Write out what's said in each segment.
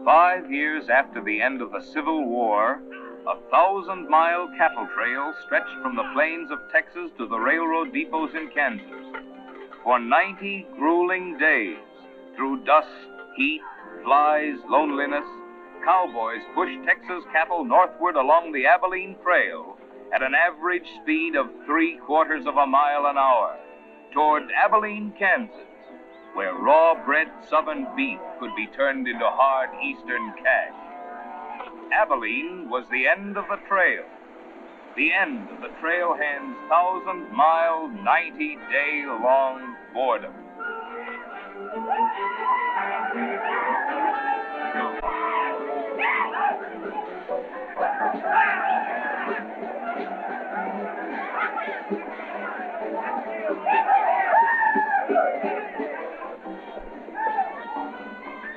5 years after the end of the Civil War, a 1,000-mile cattle trail stretched from the plains of Texas to the railroad depots in Kansas. For 90 grueling days, through dust, heat, flies, loneliness, cowboys pushed Texas cattle northward along the Abilene Trail at an average speed of 3/4 of a mile an hour toward Abilene, Kansas, where raw-bred southern beef could be turned into hard eastern cash. Abilene was the end of the trail, the end of the trailhand's 1,000-mile, 90-day-long boredom.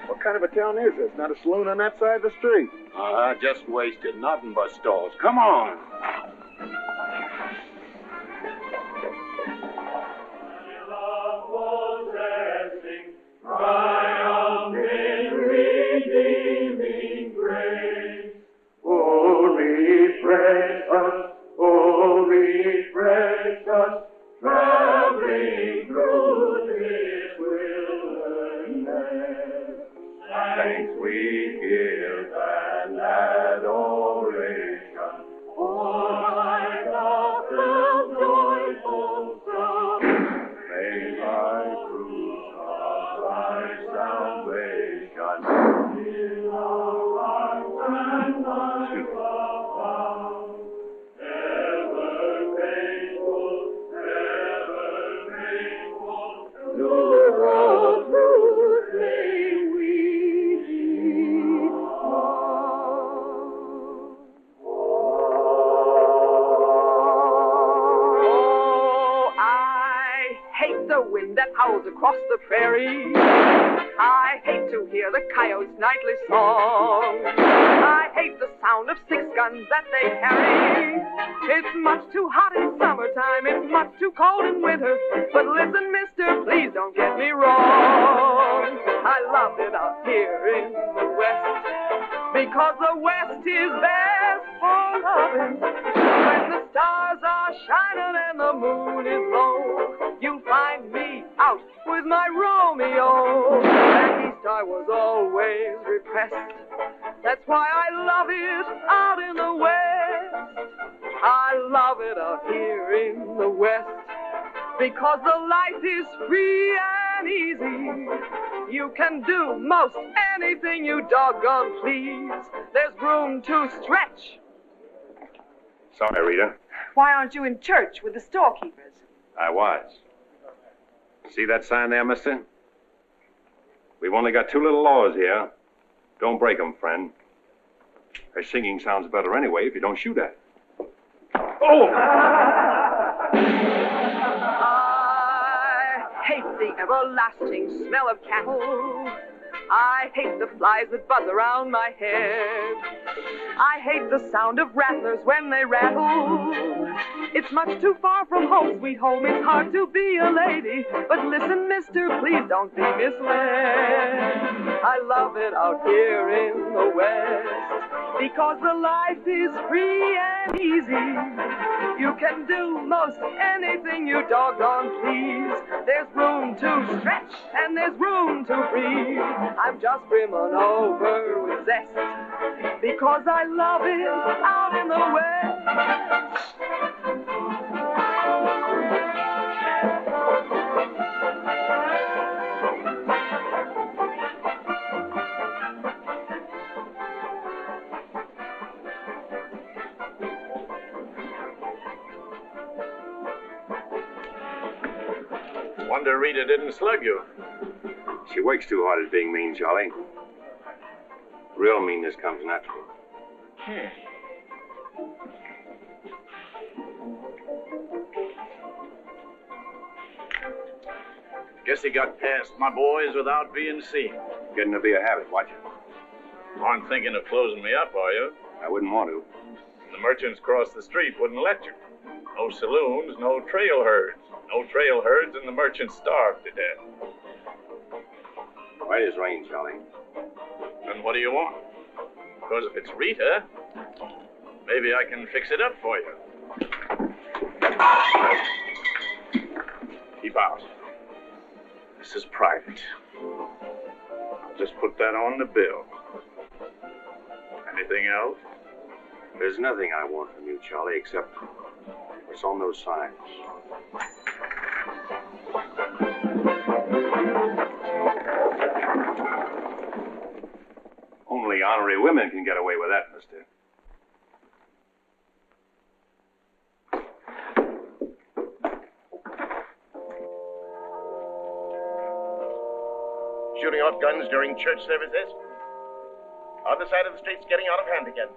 What kind of a town is this? Not a saloon on that side of the street. Just wasted. Nothing but stalls. Come on. Oh, refresh us, traveling through this wilderness. Thanks we give and adoration, for thy gospel's joyful song. May thy fruit of thy salvation fill our hearts and lives abound. Ever faithful, to the truth may we lead on. Oh, I hate the wind that howls across the prairie. I hate to hear the coyote's nightly song. I hate the sound of 6 guns that they carry. It's much too hot in summertime, it's much too cold in winter. But listen, mister, please don't get me wrong. I love it out here in the West, because the West is best for loving. When the stars are shining and the moon is low, you'll find me out with my Romeo. Back east I was always repressed. That's why I love it out in the West. I love it out here in the West, because the life is free and easy. You can do most anything you doggone please. There's room to stretch. Sorry, Rita. Why aren't you in church with the storekeepers? I was. See that sign there, mister? We've only got 2 little laws here. Don't break them, friend. Her singing sounds better anyway if you don't shoot at it. Oh! I hate the everlasting smell of cattle. I hate the flies that buzz around my head. I hate the sound of rattlers when they rattle. It's much too far from home, sweet home. It's hard to be a lady. But listen, mister, please don't be misled. I love it out here in the West, because the life is free and easy. You can do most anything you doggone please. There's room to stretch and there's room to breathe. I'm just brimming over with zest, because I love it out in the West. Wonder Rita didn't slug you. She works too hard at being mean, Charlie. Real meanness comes natural. Guess he got past my boys without being seen. Getting to be a habit, watch it. Aren't thinking of closing me up, are you? I wouldn't want to. The merchants across the street wouldn't let you. No saloons, no trail herds. No trail herds, and the merchants starved to death. Why does rain, Charlie? The Then what do you want? Because if it's Rita, maybe I can fix it up for you. Keep out. This is private. I'll just put that on the bill. Anything else? There's nothing I want from you, Charlie, except what's on those signs. Only honorary women can get away with that, mister. Shooting off guns during church services? Other side of the street's getting out of hand again.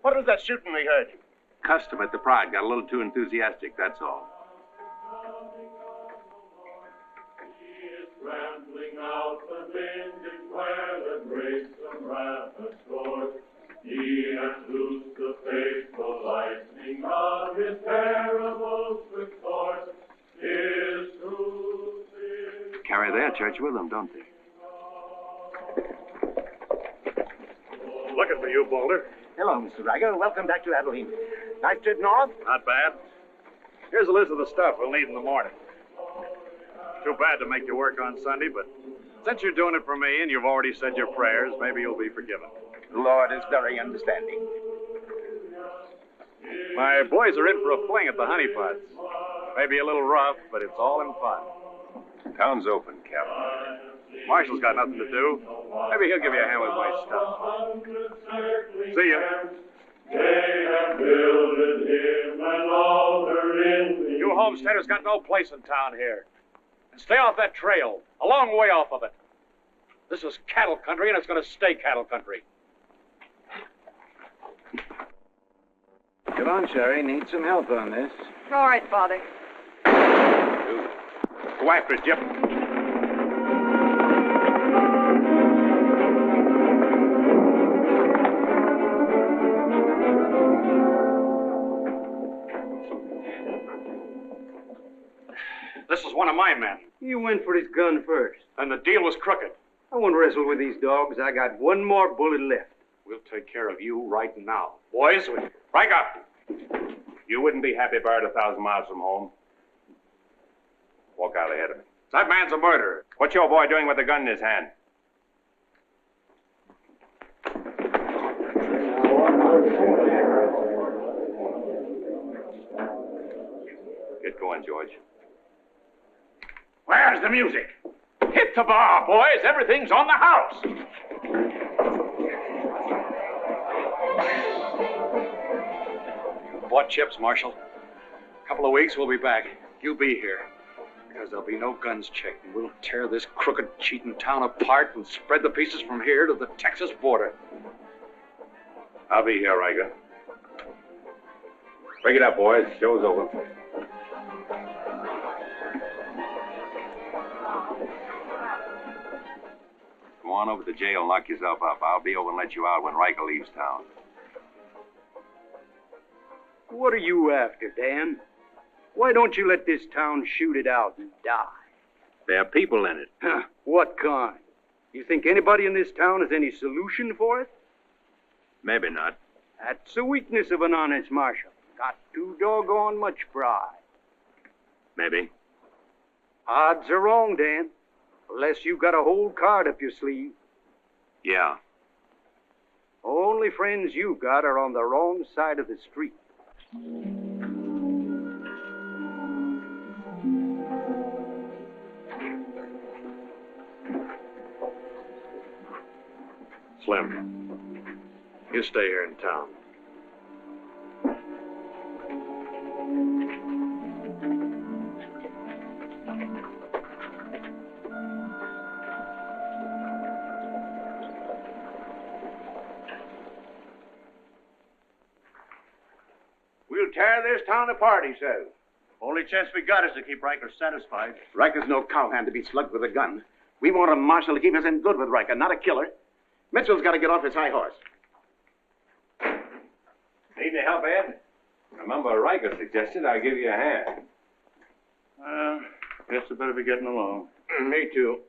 What was that shooting we heard? Custom at the Pride got a little too enthusiastic, that's all. Rambling out the vintage where the grapes and rabbits soared. He hath loosed the faithful lightning of his terrible swift sword. His truth is Carry their church with them, don't they? Looking for you, Boulder. Hello, Mr. Riger. Welcome back to Abilene. Nice trip north? Not bad. Here's a list of the stuff we'll need in the morning. Too bad to make you work on Sunday, but since you're doing it for me and you've already said your prayers, maybe you'll be forgiven. The Lord is very understanding. My boys are in for a fling at the honeypots. Maybe a little rough, but it's all in fun. Town's open, Captain. Marshal's got nothing to do. Maybe he'll give you a hand with my stuff. See ya. they have builded him an altar in the You homesteaders got no place in town here. And stay off that trail, a long way off of it. This is cattle country, and it's going to stay cattle country. Come on, Sherry. Need some help on this. All right, Father. Go after it, Jip. This is one of my men. You went for his gun first. And the deal was crooked. I won't wrestle with these dogs. I got one more bullet left. We'll take care of you right now. Boys, break up. You wouldn't be happy buried 1,000 miles from home. Walk out ahead of me. That man's a murderer. What's your boy doing with a gun in his hand? Get going, George. Where's the music? Hit the bar, boys. Everything's on the house. You bought chips, Marshal. A couple of weeks, we'll be back. You'll be here. Because there'll be no guns checked, and we'll tear this crooked, cheating town apart and spread the pieces from here to the Texas border. I'll be here, Riker. Break it up, boys. Show's over. Come on over to jail and lock yourself up. I'll be over and let you out when Riker leaves town. What are you after, Dan? Why don't you let this town shoot it out and die? There are people in it. Huh, what kind? You think anybody in this town has any solution for it? Maybe not. That's the weakness of an honest marshal. Got too doggone much pride. Maybe. Odds are wrong, Dan. Unless you got a whole card up your sleeve. Yeah. Only friends you got are on the wrong side of the street. Slim, you stay here in town. We'll tear this town apart, he says. Only chance we got is to keep Riker satisfied. Riker's no cowhand to be slugged with a gun. We want a marshal to keep us in good with Riker, not a killer. Mitchell's got to get off his high horse. Need any help, Ed? Remember, Riker suggested I give you a hand. guess I better be getting along. Me too.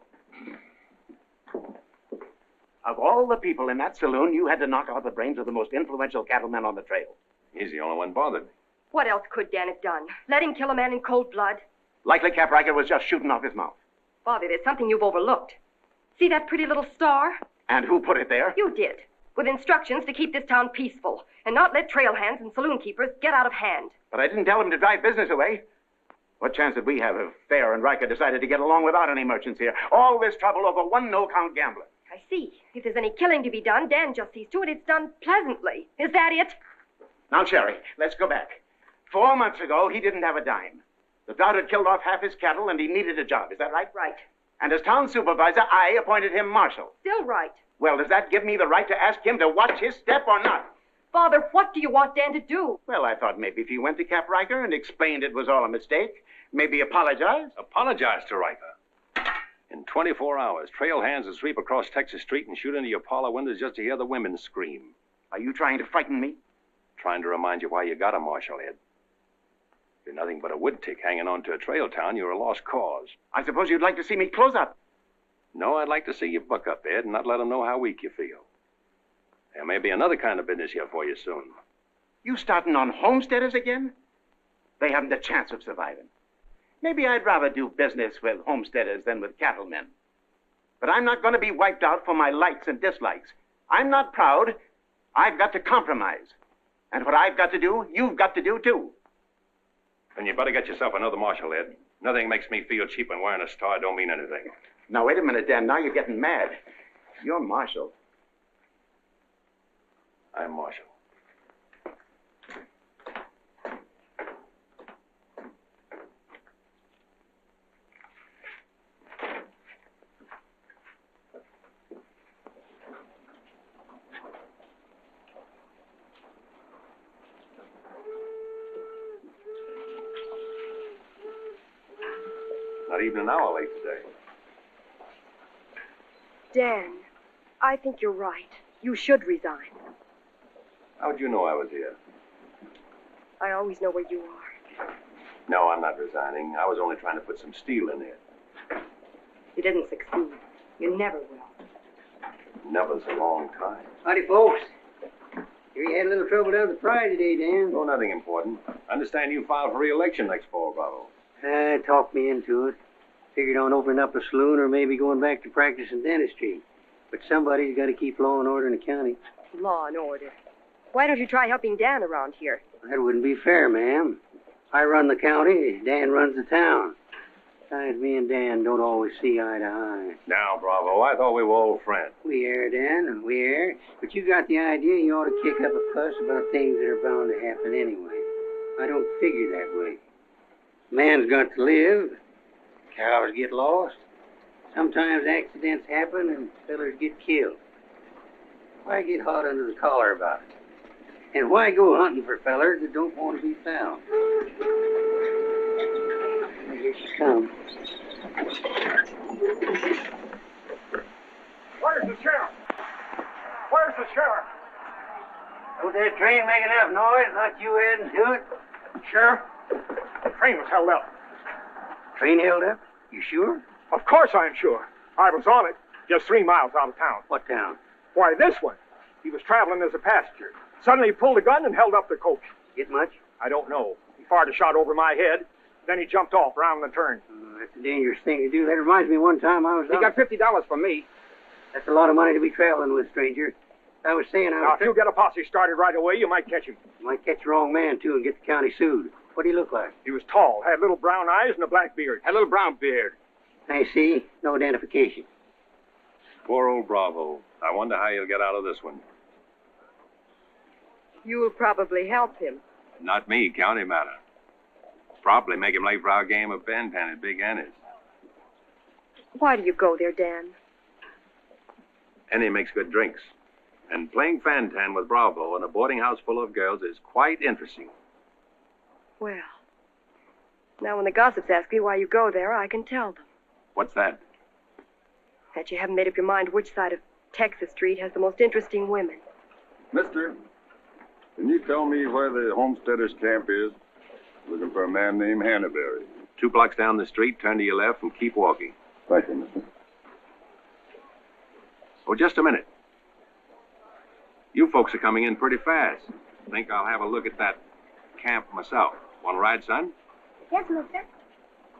Of all the people in that saloon, you had to knock out the brains of the most influential cattleman on the trail. He's the only one bothered me. What else could Dan have done? Let him kill a man in cold blood? Likely Cap Riker was just shooting off his mouth. Bobby, there's something you've overlooked. See that pretty little star? And who put it there? You did, with instructions to keep this town peaceful and not let trail hands and saloon keepers get out of hand. But I didn't tell him to drive business away. What chance did we have if Thayer and Riker decided to get along without any merchants here? All this trouble over one no-count gambler. I see. If there's any killing to be done, Dan just sees to it it's done pleasantly. Is that it? Now, Sherry, let's go back. 4 months ago, he didn't have a dime. The drought had killed off half his cattle, and he needed a job. Is that right? Right. And as town supervisor, I appointed him marshal. Still right. Well, does that give me the right to ask him to watch his step or not? Father, what do you want Dan to do? Well, I thought maybe if he went to Cap Riker and explained it was all a mistake, maybe apologize. Apologize to Riker. In 24 hours, trail hands will sweep across Texas Street and shoot into your parlor windows just to hear the women scream. Are you trying to frighten me? Trying to remind you why you got a marshal, Ed. If you're nothing but a wood tick hanging on to a trail town, you're a lost cause. I suppose you'd like to see me close up. No, I'd like to see you buck up, Ed, and not let them know how weak you feel. There may be another kind of business here for you soon. You starting on Homesteaders again? They haven't a chance of surviving. Maybe I'd rather do business with Homesteaders than with cattlemen. But I'm not going to be wiped out for my likes and dislikes. I'm not proud. I've got to compromise. And what I've got to do, you've got to do too. Then you better get yourself another marshal, Ed. Nothing makes me feel cheap when wearing a star don't mean anything. Now, wait a minute, Dan. Now you're getting mad. You're marshal. I'm marshal. Not even an hour late today. Dan, I think you're right. You should resign. How'd you know I was here? I always know where you are. No, I'm not resigning. I was only trying to put some steel in there. You didn't succeed. You never will. Never's a long time. Howdy, folks. Here you had a little trouble down at the Pride today, Dan. Oh, nothing important. I understand you filed for re-election next fall, Bravo. Talked me into it. Figured on opening up a saloon or maybe going back to practice in dentistry. But somebody's got to keep law and order in the county. Law and order. Why don't you try helping Dan around here? That wouldn't be fair, ma'am. I run the county, Dan runs the town. Besides, me and Dan don't always see eye to eye. Now, Bravo, I thought we were old friends. We are, Dan, we are. But you got the idea you ought to kick up a fuss about things that are bound to happen anyway. I don't figure that way. Man's got to live. Cows get lost. Sometimes accidents happen and fellers get killed. Why get hot under the collar about it? And why go hunting for fellers that don't want to be found? Here she comes. Where's the sheriff? Where's the sheriff? Was that train making enough noise? Not you adding to it? Sheriff, the train was held up. Train held up? You sure? Of course I'm sure. I was on it, just 3 miles out of town. What town? Why, this one. He was traveling as a passenger. Suddenly he pulled a gun and held up the coach. Get much? I don't know. He fired a shot over my head. Then he jumped off around the turn. That's a dangerous thing to do. That reminds me one time I was He got $50 from me. That's a lot of money to be traveling with, stranger. I was saying Now, if you get a posse started right away, you might catch him. You might catch the wrong man, too, and get the county sued. What do he look like? He was tall, had little brown eyes and a black beard. Had a little brown beard. I see. No identification. Poor old Bravo. I wonder how you'll get out of this one. You'll probably help him. Not me, county matter. Probably make him late for our game of pan-pan at Big Annie's. Why do you go there, Dan? Annie makes good drinks. And playing fan-tan with Bravo in a boarding house full of girls is quite interesting. Well, now when the gossips ask me why you go there, I can tell them. What's that? That you haven't made up your mind which side of Texas Street has the most interesting women. Mister, can you tell me where the Homesteaders camp is? Looking for a man named Hannaberry. 2 blocks down the street, turn to your left, and keep walking. Right then, mister. Oh, just a minute. You folks are coming in pretty fast. Think I'll have a look at that camp myself. Want to ride, son? Yes, mister.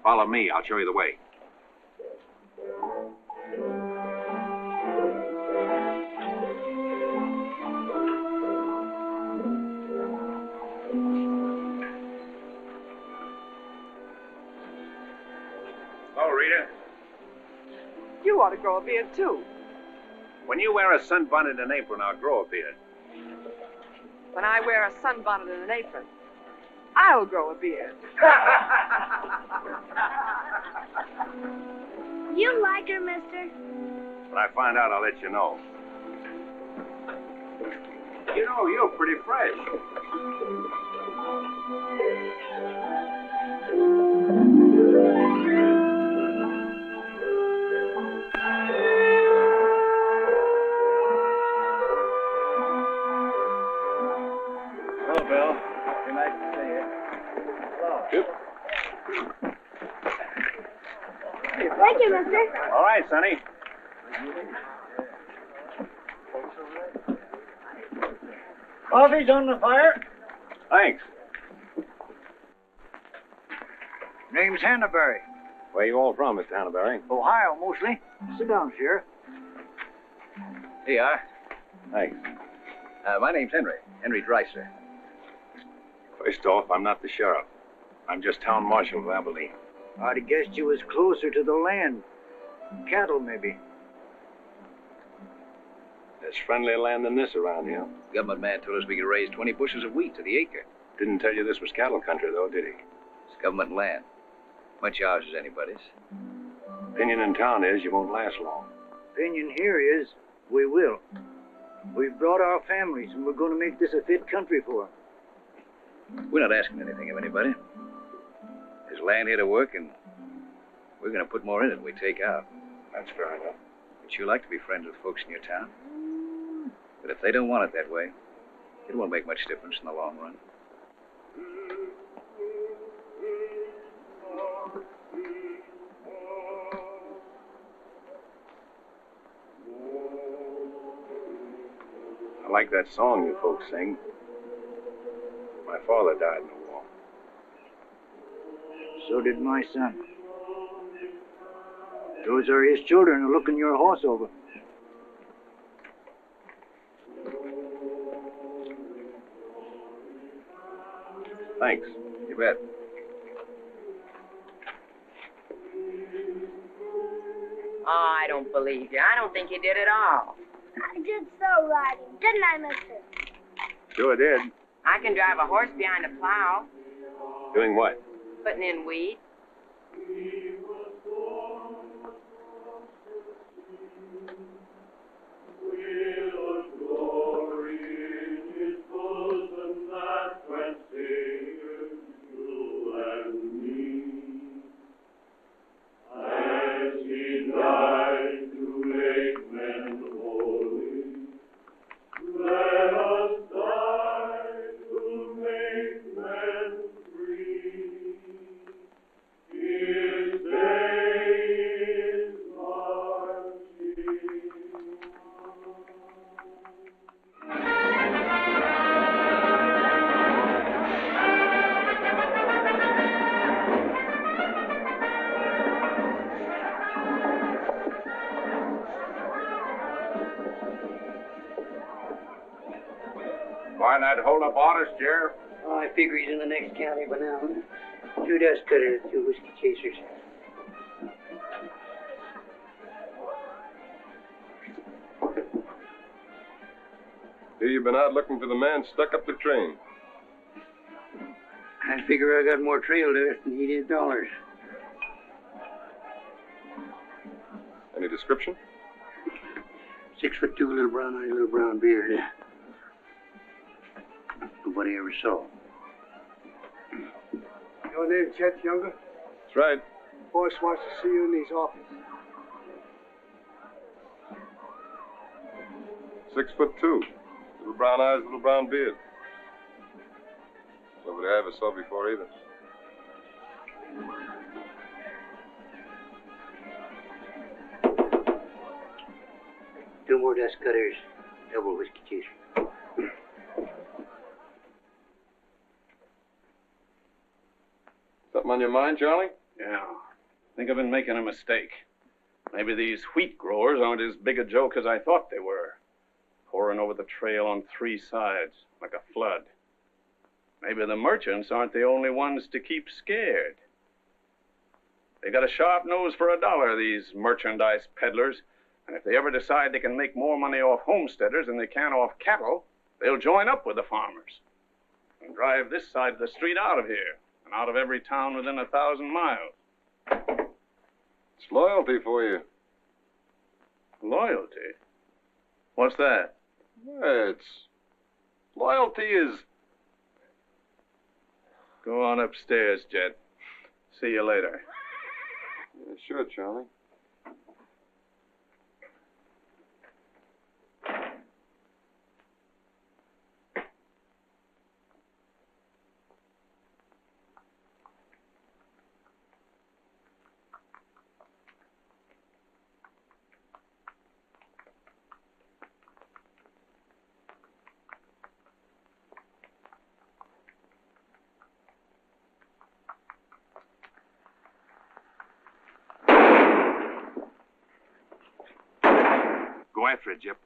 Follow me. I'll show you the way. Oh, Rita. You ought to grow a beard, too. When you wear a sunbonnet and apron, I'll grow a beard. When I wear a sunbonnet and an apron, I'll grow a beard. You like her, mister? When I find out, I'll let you know. You know, you're pretty fresh. Hello, Bill. Good night to see you. Yep. Thank you, mister. All right, Sonny. Coffee's on the fire. Thanks. Name's Hannaberry. Where you all from, Mr. Hannaberry? Ohio, mostly. Sit down, Sheriff. Here you are. Thanks. My name's Henry. Henry Dreiser. First off, I'm not the sheriff. I'm just town marshal of Abilene. I'd have guessed you was closer to the land. Cattle, maybe. There's friendlier land than this around here. Government man told us we could raise 20 bushels of wheat to the acre. Didn't tell you this was cattle country, though, did he? It's government land. Much ours is anybody's. Opinion in town is you won't last long. Opinion here is we will. We've brought our families, and we're going to make this a fit country for 'em. We're not asking anything of anybody. There's land here to work, and we're going to put more in it than we take out. That's fair enough. But you like to be friends with folks in your town. But if they don't want it that way, it won't make much difference in the long run. I like that song you folks sing. My father died in the war. So did my son. Those are his children looking your horse over. Thanks. You bet. Oh, I don't believe you. I don't think you did at all. I did so riding, didn't I, mister? Sure did. I can drive a horse behind a plow, Doing what? putting in weed. Why not hold up orders, Sheriff? Oh, I figure he's in the next county by now. 2 dust cutters, 2 whiskey chasers. Here you've been out looking for the man stuck up the train. I figure I got more trail dust than he did dollars. Any description? 6'2", little brown eyes, little brown beard. Nobody ever saw. Your name, Chet Younger? That's right. Boss wants to see you in his office. 6'2". Little brown eyes, little brown beard. Nobody I ever saw before either. 2 more dust cutters, double whiskey chaser. Something on your mind, Charlie? Yeah. I think I've been making a mistake. Maybe these wheat growers aren't as big a joke as I thought they were. Pouring over the trail on 3 sides, like a flood. Maybe the merchants aren't the only ones to keep scared. They got a sharp nose for $1, these merchandise peddlers. And if they ever decide they can make more money off homesteaders than they can off cattle, they'll join up with the farmers and drive this side of the street out of here and out of every town within 1,000 miles. It's loyalty for you. Loyalty? What's that? Loyalty is... Go on upstairs, Jed. See you later. Yeah, sure, Charlie. Go after it, Jip.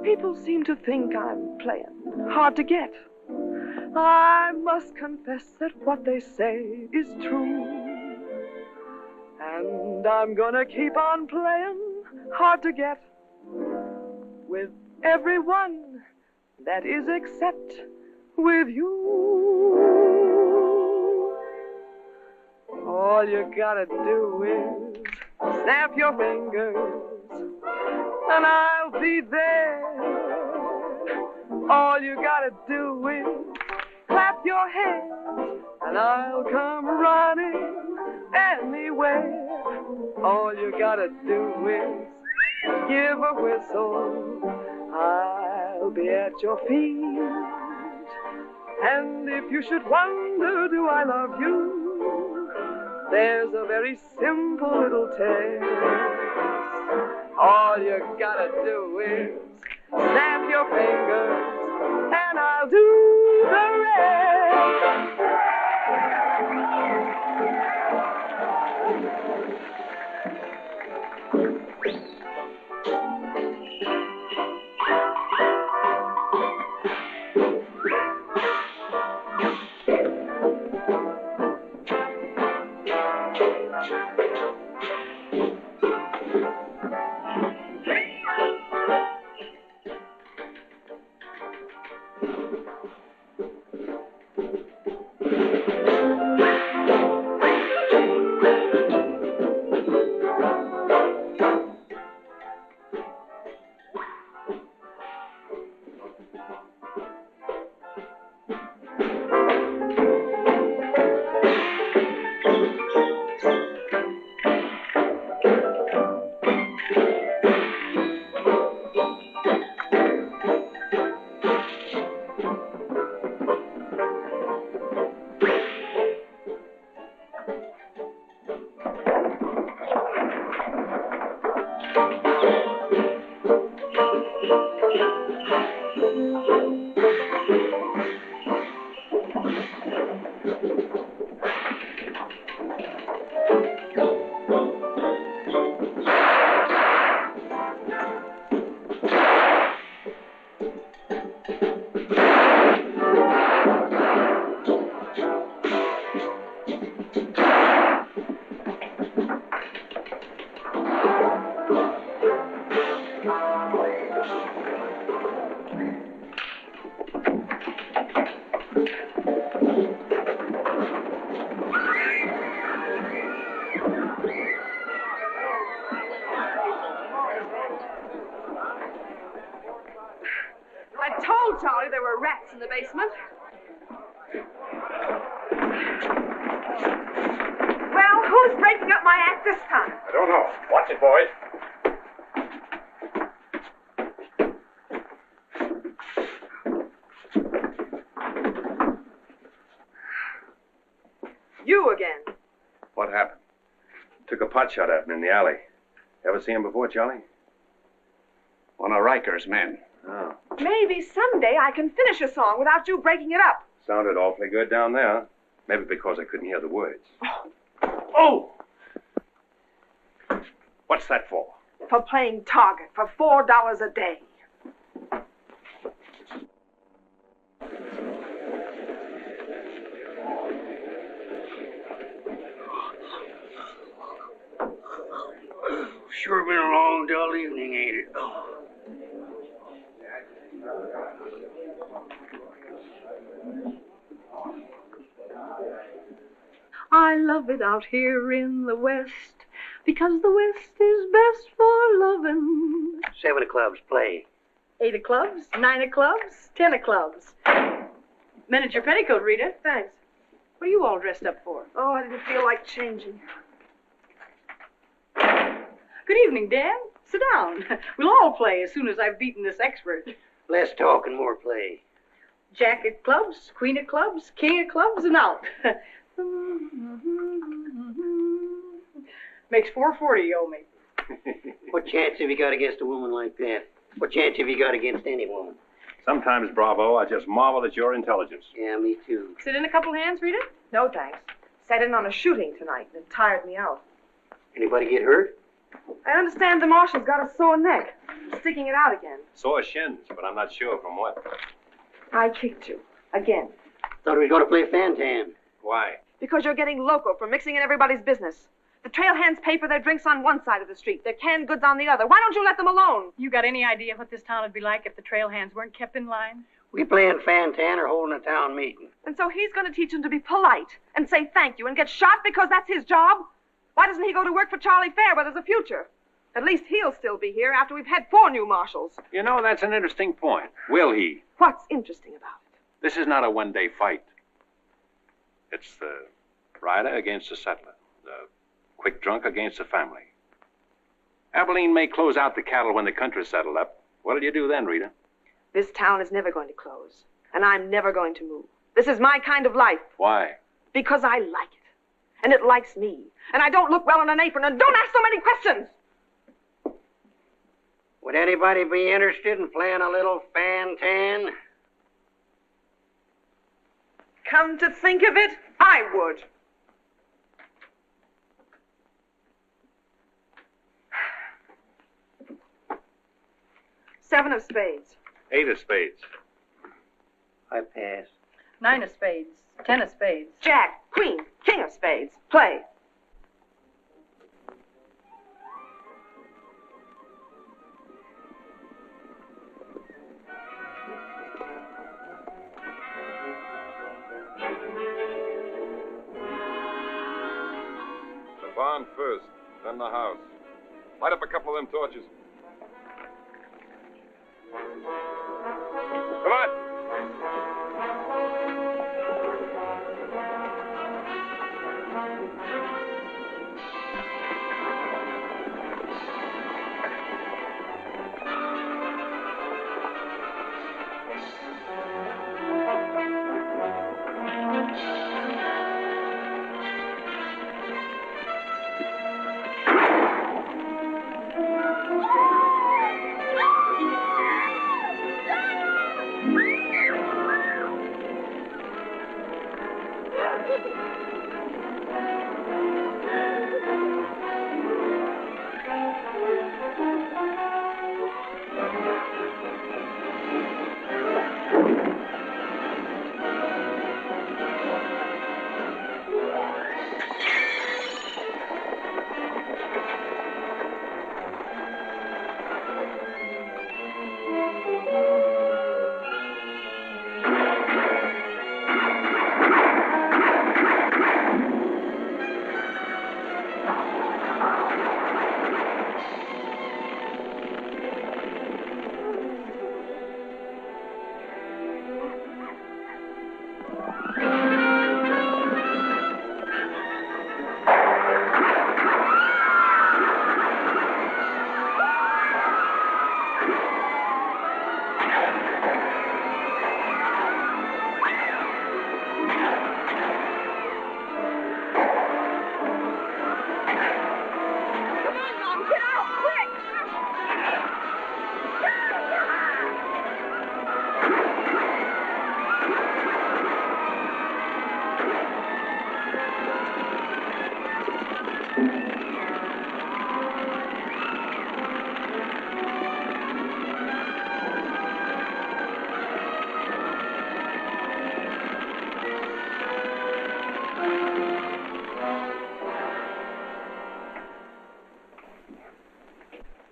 People seem to think I'm playing hard to get. I must confess that what they say is true. And I'm gonna keep on playing hard to get with everyone, that is except with you. All you gotta do is snap your fingers and I'll be there. All you gotta do is clap your hands and I'll come running anywhere. All you gotta do is give a whistle, I'll be at your feet. And if you should wonder, do I love you? There's a very simple little test. All you gotta do is snap your fingers and I'll do the rest. told Charlie there were rats in the basement. Well, who's breaking up my act this time? I don't know. Watch it, boys. You again. What happened? Took a pot shot at him in the alley. Ever see him before, Charlie? One of Riker's men. Oh. Maybe someday I can finish a song without you breaking it up. Sounded awfully good down there. Maybe because I couldn't hear the words. Oh! What's that for? For playing target for $4 a day. Sure been a long, dull evening, ain't it? I love it out here in the West, because the West is best for lovin'. 7 of clubs, play. 8 of clubs, 9 of clubs, 10 of clubs. Miniature petticoat, Rita. Thanks. What are you all dressed up for? Oh, I didn't feel like changing. Good evening, Dan. Sit down. We'll all play as soon as I've beaten this expert. Less talk and more play. Jack of clubs, queen of clubs, king of clubs, and out. Makes $4.40 you owe me. What chance have you got against a woman like that? What chance have you got against any woman? Sometimes, Bravo, I just marvel at your intelligence. Yeah, me too. Sit in a couple hands, Rita? No, thanks. Sat in on a shooting tonight and it tired me out. Anybody get hurt? I understand the marshal's got a sore neck. Sticking it out again. Sore shins, but I'm not sure from what. I kicked you. Again. Thought we were going to play Fantan. Why? Because you're getting loco for mixing in everybody's business. The trail hands pay for their drinks on one side of the street, their canned goods on the other. Why don't you let them alone? You got any idea what this town would be like if the trail hands weren't kept in line? We playing Fantan or holding a town meeting. And so he's going to teach them to be polite and say thank you and get shot because that's his job? Why doesn't he go to work for Charlie Fair where there's a future? At least he'll still be here after we've had 4 new marshals. You know, that's an interesting point. Will he? What's interesting about it? This is not a one-day fight. It's the rider against the settler. The quick drunk against the family. Abilene may close out the cattle when the country's settled up. What'll you do then, Rita? This town is never going to close. And I'm never going to move. This is my kind of life. Why? Because I like it. And it likes me. And I don't look well in an apron. And don't ask so many questions! Would anybody be interested in playing a little Fantan? Come to think of it, I would. Seven of spades. 8 of spades. I pass. 9 of spades, 10 of spades. Jack, queen, king of spades. Play. The barn first, then the house. Light up a couple of them torches. Come on.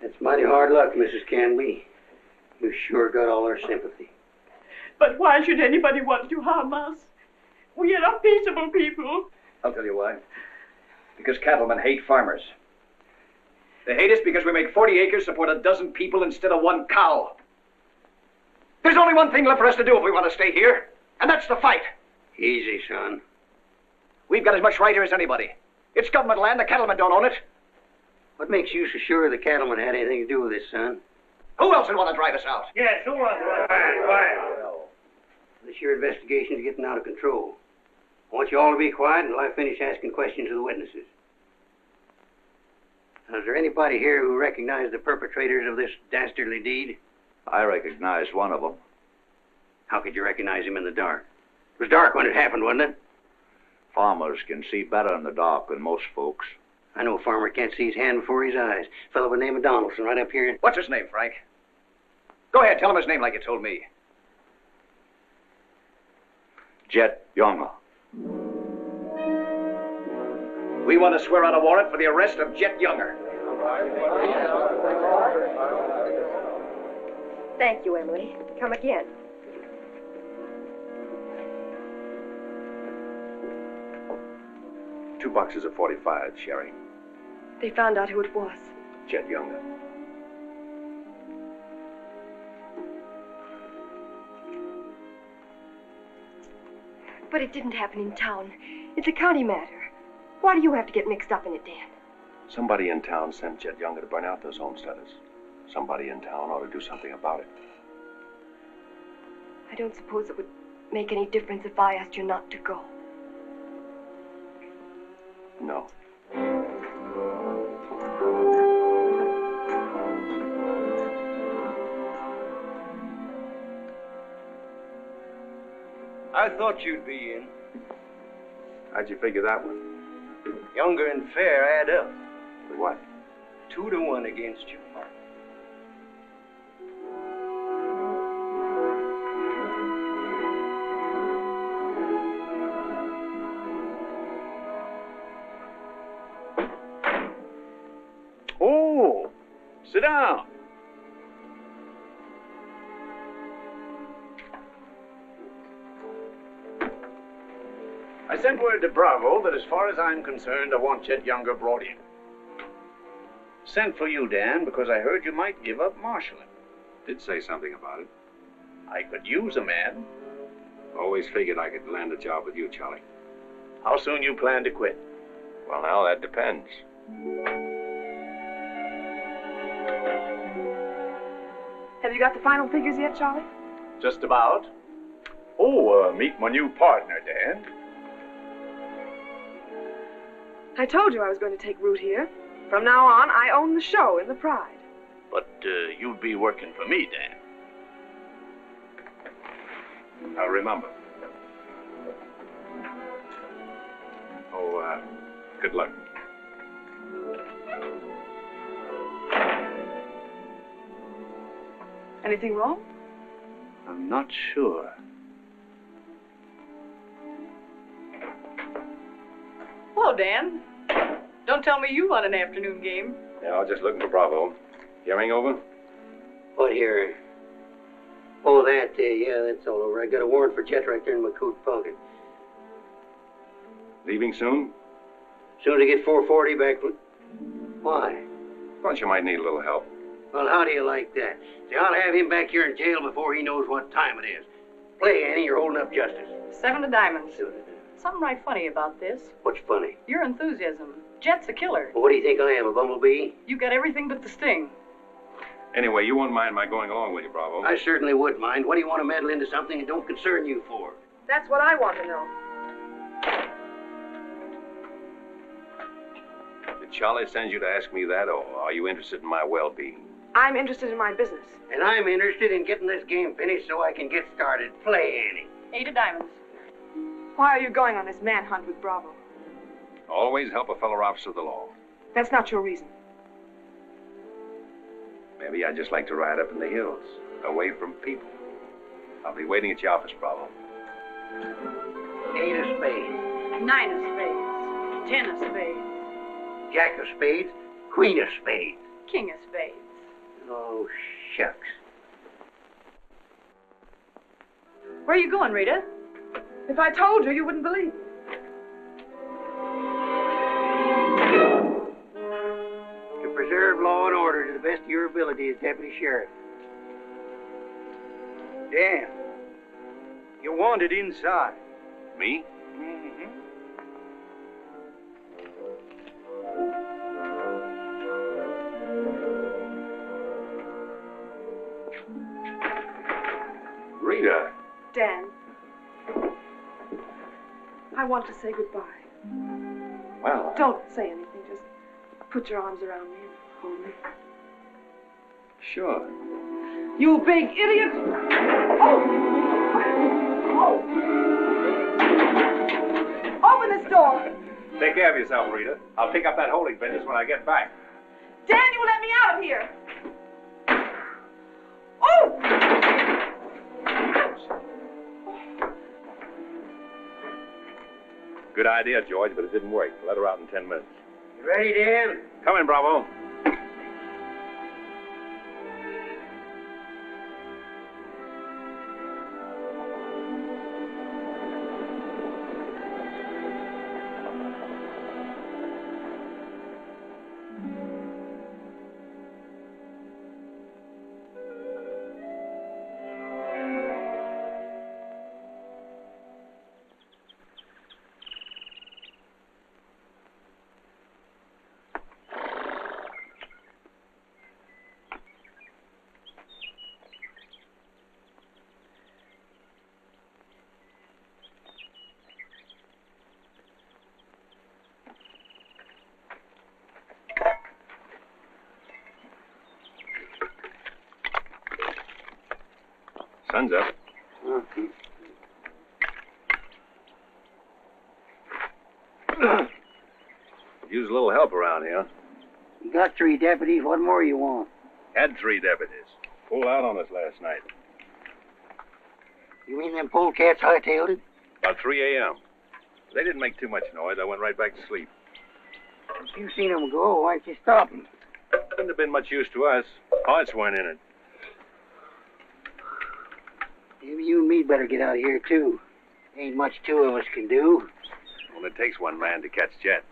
That's mighty hard luck, Mrs. Canby. You sure got all our sympathy. But why should anybody want to harm us? We are peaceable people. I'll tell you why. Because cattlemen hate farmers. They hate us because we make 40 acres support a dozen people instead of one cow. There's only one thing left for us to do if we want to stay here, and that's to fight. Easy, son. We've got as much right here as anybody. It's government land. The cattlemen don't own it. What makes you so sure the cattlemen had anything to do with this, son? Who else would want to drive us out? Yes, who wants to? This your investigation's getting out of control. I want you all to be quiet until I finish asking questions of the witnesses. Now, is there anybody here who recognized the perpetrators of this dastardly deed? I recognize one of them. How could you recognize him in the dark? It was dark when it happened, wasn't it? Farmers can see better in the dark than most folks. I know a farmer can't see his hand before his eyes. A fellow by the name of Donaldson right up here. What's his name, Frank? Go ahead, tell him his name like you told me. Jet Younger. We want to swear out a warrant for the arrest of Jet Younger. Thank you, Emily. Come again. Two boxes of 45, Sherry. They found out who it was. Jet Younger. But it didn't happen in town. It's a county matter. Why do you have to get mixed up in it, Dan? Somebody in town sent Jet Younger to burn out those homesteaders. Somebody in town ought to do something about it. I don't suppose it would make any difference if I asked you not to go. No. I thought you'd be in. How'd you figure that one? Younger and Fair add up. For what? 2 to 1 against you. Oh, sit down. I sent word to Bravo that as far as I'm concerned, I want Chet Younger brought in. Sent for you, Dan, because I heard you might give up marshaling. Did say something about it. I could use a man. Always figured I could land a job with you, Charlie. How soon you plan to quit? Well, now, that depends. Have you got the final figures yet, Charlie? Just about. Oh, meet my new partner, Dan. I told you I was going to take root here. From now on, I own the show in the Pride. But you'll be working for me, Dan. Now, remember. Oh, good luck. Anything wrong? I'm not sure. Hello, Dan. Don't tell me you run an afternoon game. Yeah, I was just looking for Bravo. Hearing over? What here? Oh, that, yeah, that's all over. I got a warrant for Chet right there in my coat pocket. Leaving soon? Soon as I get 440 back. Why? Thought you might need a little help. Well, how do you like that? See, I'll have him back here in jail before he knows what time it is. Play, Annie, you're holding up justice. 7 of diamonds. Something right funny about this. What's funny? Your enthusiasm. Jet's a killer. Well, what do you think I am, a bumblebee? You got everything but the sting. Anyway, you won't mind my going along with you, Bravo. I certainly would mind. What do you want to meddle into something that don't concern you for? That's what I want to know. Did Charlie send you to ask me that, or are you interested in my well-being? I'm interested in my business. And I'm interested in getting this game finished so I can get started. Play, Annie. 8 of diamonds. Why are you going on this manhunt with Bravo? Always help a fellow officer of the law. That's not your reason. Maybe I'd just like to ride up in the hills, away from people. I'll be waiting at your office, Bravo. 8 of spades. 9 of spades. 10 of spades. Jack of spades. Queen of spades. King of spades. Oh, shucks. Where are you going, Rita? If I told you, you wouldn't believe me. To preserve law and order to the best of your ability as deputy sheriff. Dan, you're wanted inside. Me? Mm-hmm. Rita. Dan, I want to say goodbye. Well, Don't say anything. Just put your arms around me and hold me. sure. You big idiot! Oh! Open this door! Take care of yourself, Rita. I'll pick up that holding business when I get back. Dan, you let me out of here! Oh! Good idea, George, but it didn't work. Let her out in 10 minutes. You ready, Dan? Come in, Bravo. Sun's up. Okay. Use a little help around here. You got 3 deputies. What more you want? Had 3 deputies. Pulled out on us last night. You mean them polecats hightailed it? About 3 a.m. They didn't make too much noise. I went right back to sleep. If you seen them go, why'd you stop them? Wouldn't have been much use to us. Hearts weren't in it. Maybe you and me better get out of here, too. Ain't much 2 of us can do. Only takes one man to catch Jet.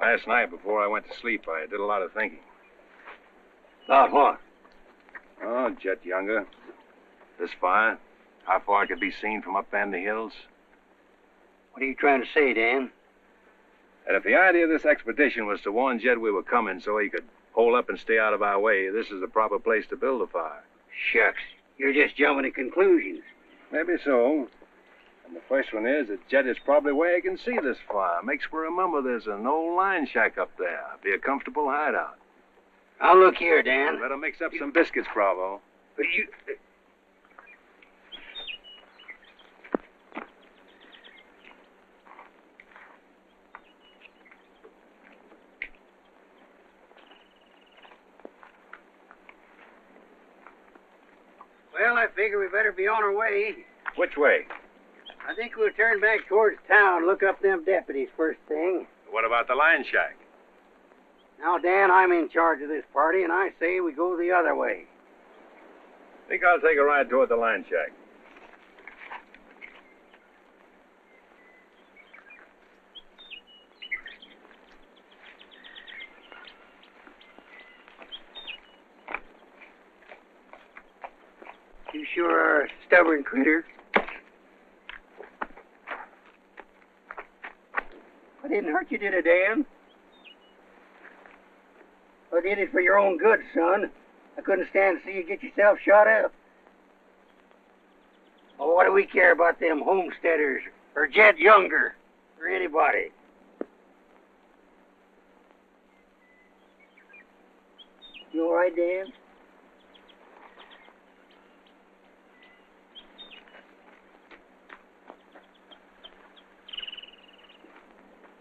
Last night, before I went to sleep, I did a lot of thinking. About what? Oh, Jet Younger. This fire. How far it could be seen from up in the hills. What are you trying to say, Dan? And if the idea of this expedition was to warn Jet we were coming so he could hole up and stay out of our way, this is the proper place to build a fire. Shucks. You're just jumping to conclusions. Maybe so. And the first one is that Jet is probably where he can see this fire. Makes for remember there's an old line shack up there. Be a comfortable hideout. Now, look here, Dan. Better mix up some biscuits, Bravo. But you... Well, I figure we better be on our way. Which way? I think we'll turn back towards town, look up them deputies first thing. What about the line shack? Now, Dan, I'm in charge of this party, and I say we go the other way. Think I'll take a ride toward the line shack. You sure are a stubborn critter. I didn't hurt you, did I, Dan? I did it for your own good, son. I couldn't stand to see you get yourself shot up. Oh, what do we care about them homesteaders or Jet Younger or anybody? You all right, Dan?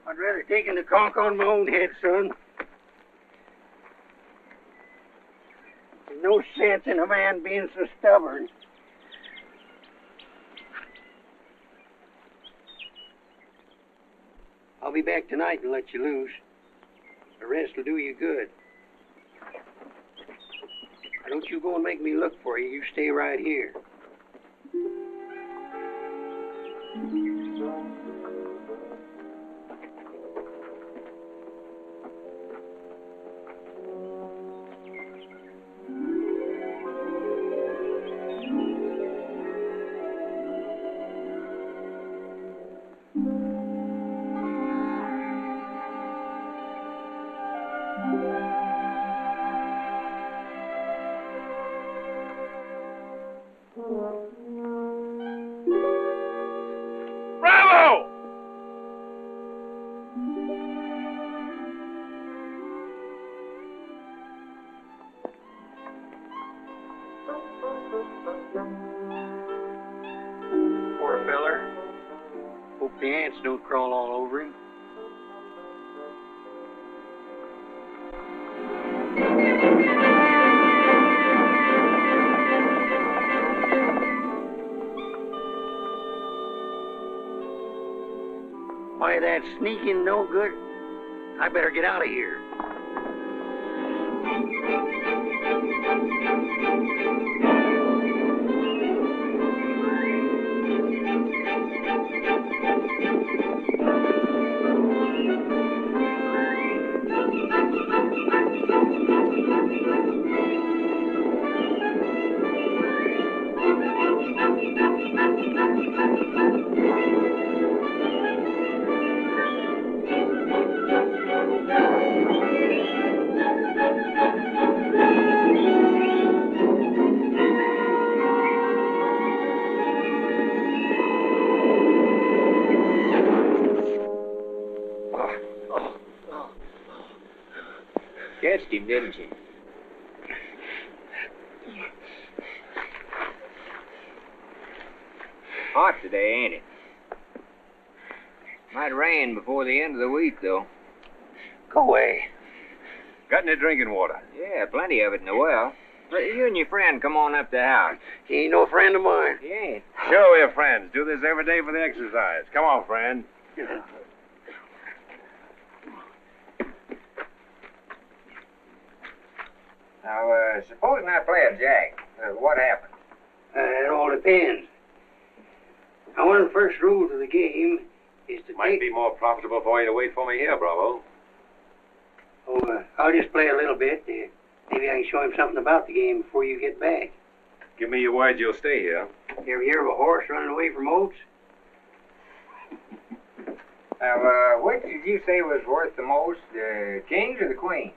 I'd rather take the conk on my own head, son. There's no sense in a man being so stubborn. I'll be back tonight and let you loose. The rest will do you good. Now, don't you go and make me look for you. You stay right here. Bravo! Poor feller. Hope the ants don't crawl all over him. Why, that sneaking no good. I better get out of here. Catched him, didn't you? Hot today, ain't it? Might rain before the end of the week, though. Go away. Got any drinking water? Yeah, plenty of it in the well. But you and your friend come on up to the house. He ain't no friend of mine. He ain't. Sure, we're friends. Do this every day for the exercise. Come on, friend. Now, supposing I play a jack, what happens? It all depends. Now, one of the first rules of the game is to Might be more profitable for you to wait for me here, Bravo. I'll just play a little bit. Maybe I can show him something about the game before you get back. Give me your word you'll stay here. You ever hear of a horse running away from oats? Now, which did you say was worth the most, the kings or the queens?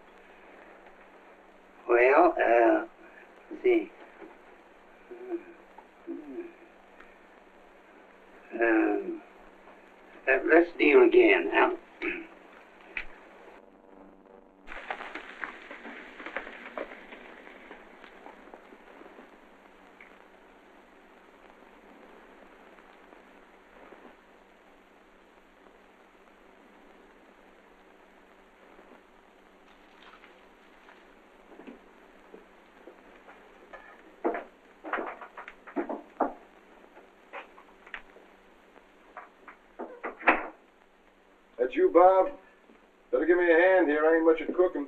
Well, let's see. Let's deal again now. That you, Bob? Better give me a hand here. I ain't much at cooking.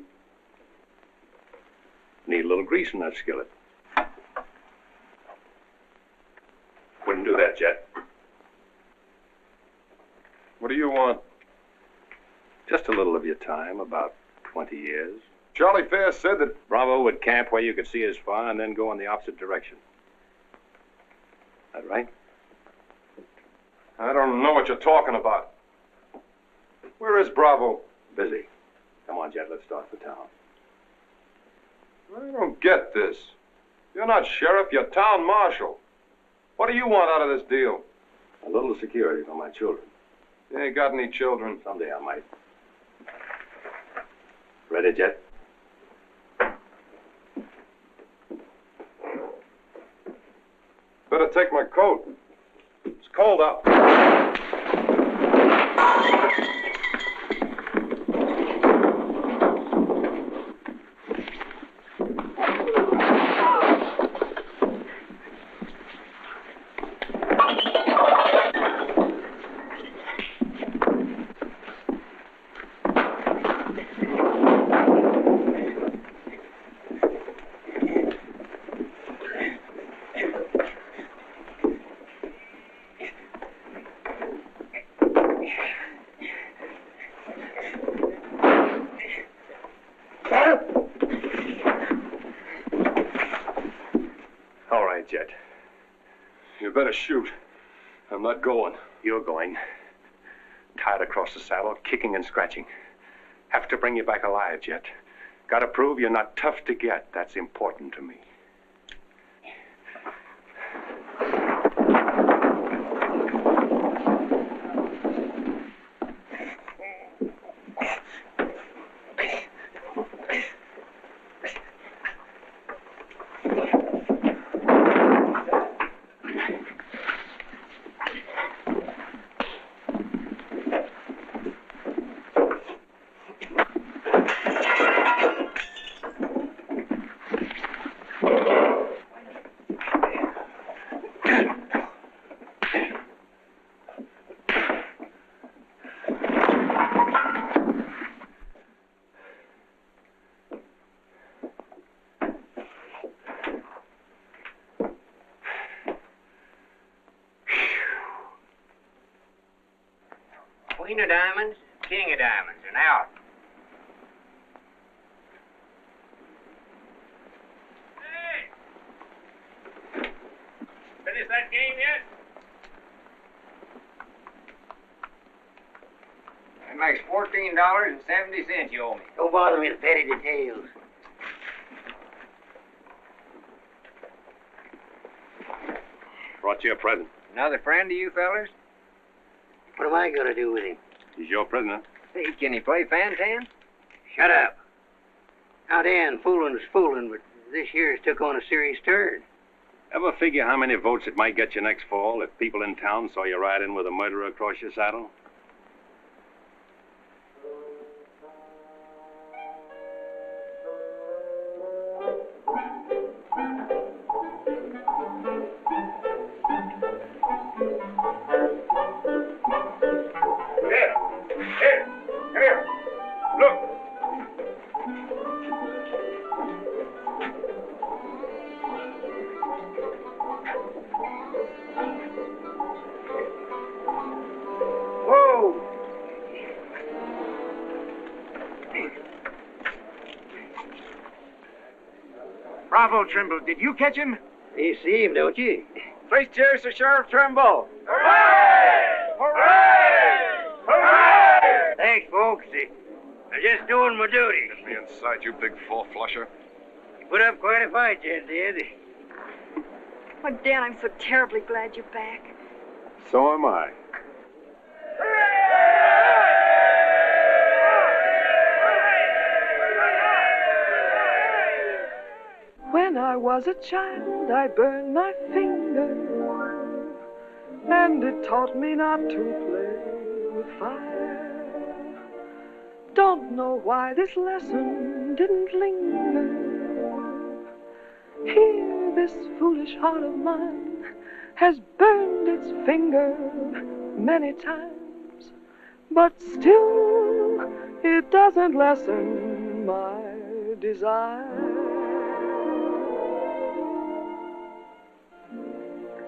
Need a little grease in that skillet. Wouldn't do that, Jet. What do you want? Just a little of your time, about 20 years. Charlie Fair said that Bravo would camp where you could see as far and then go in the opposite direction. That right? I don't know what you're talking about. Where is Bravo? Busy. Come on, Jet, let's start for town. I don't get this. You're not sheriff, you're town marshal. What do you want out of this deal? A little security for my children. You ain't got any children. Someday I might. Ready, Jet? Better take my coat. It's cold out. You better shoot. I'm not going. You're going. Tied across the saddle, kicking and scratching. Have to bring you back alive, Jet. Gotta prove you're not tough to get. That's important to me. Queen of diamonds, king of diamonds, and out. Hey! Finish that game yet? That makes $14.70 you owe me. Don't bother me with petty details. Brought you a present. Another friend of you fellers? What am I going to do with him? He's your prisoner. Hey, can he play fan-tan? Shut up. Now, Dan, fooling's fooling, but this year's took on a serious turn. Ever figure how many votes it might get you next fall if people in town saw you ride in with a murderer across your saddle? Bravo, Trimble. Did you catch him? You see him, don't you? Three cheers to Sheriff Trimble. Hooray! Hooray! Hooray! Thanks, folks. I'm just doing my duty. Get me inside, you big four-flusher. You put up quite a fight, Jen did. Oh, Dan, I'm so terribly glad you're back. So am I. When I was a child, I burned my finger, and it taught me not to play with fire. Don't know why this lesson didn't linger. Here, this foolish heart of mine has burned its finger many times, but still it doesn't lessen my desire.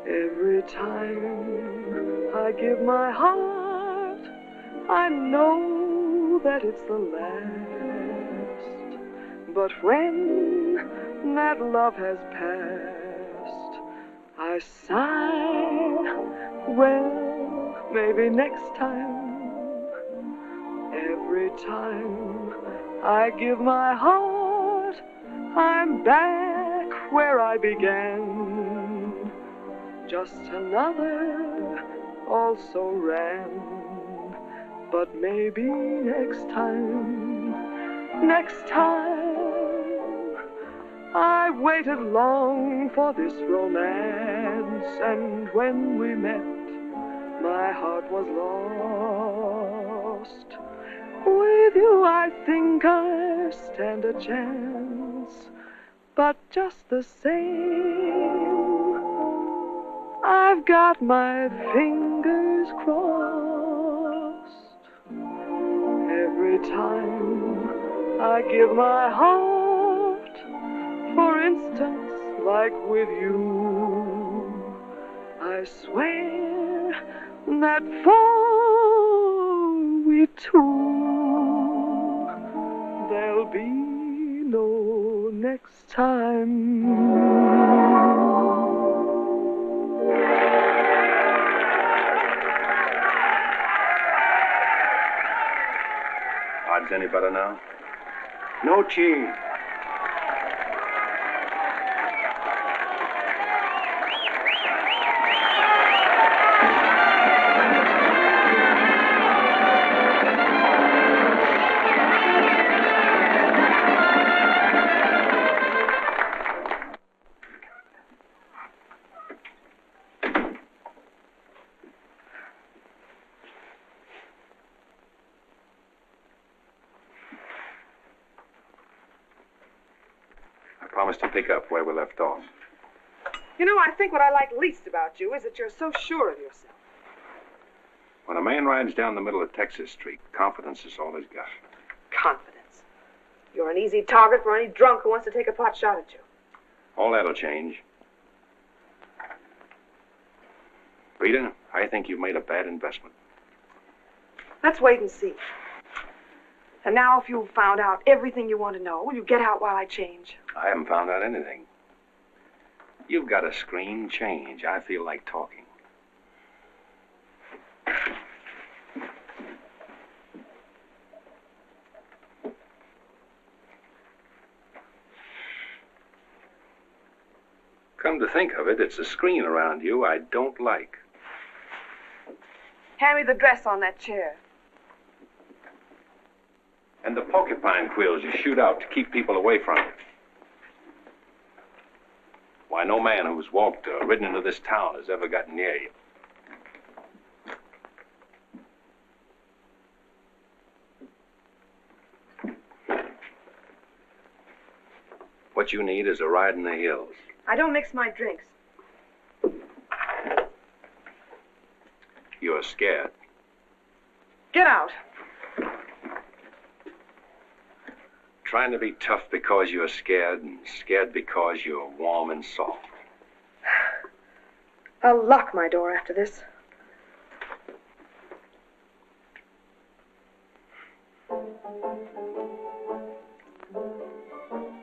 Every time I give my heart, I know that it's the last. But when that love has passed, I sigh, well, maybe next time. Every time I give my heart, I'm back where I began. Just another also ran, but maybe next time, I waited long for this romance, and when we met, my heart was lost. With you I think I stand a chance, but just the same, I've got my fingers crossed. Every time I give my heart, for instance, like with you, I swear that for we two, there'll be no next time. any better now? No change. Promise to pick up where we left off. You know, I think what I like least about you is that you're so sure of yourself. When a man rides down the middle of Texas Street, confidence is all he's got. Confidence. You're an easy target for any drunk who wants to take a pot shot at you. All that'll change. Rita, I think you've made a bad investment. Let's wait and see. And now if you've found out everything you want to know, will you get out while I change? I haven't found out anything. You've got a screen change. I feel like talking. Come to think of it, it's the screen around you I don't like. Hand me the dress on that chair. And the porcupine quills you shoot out to keep people away from you. Why, no man who's walked or ridden into this town has ever gotten near you. What you need is a ride in the hills. I don't mix my drinks. You're scared. Get out. Trying to be tough because you're scared, and scared because you're warm and soft. I'll lock my door after this.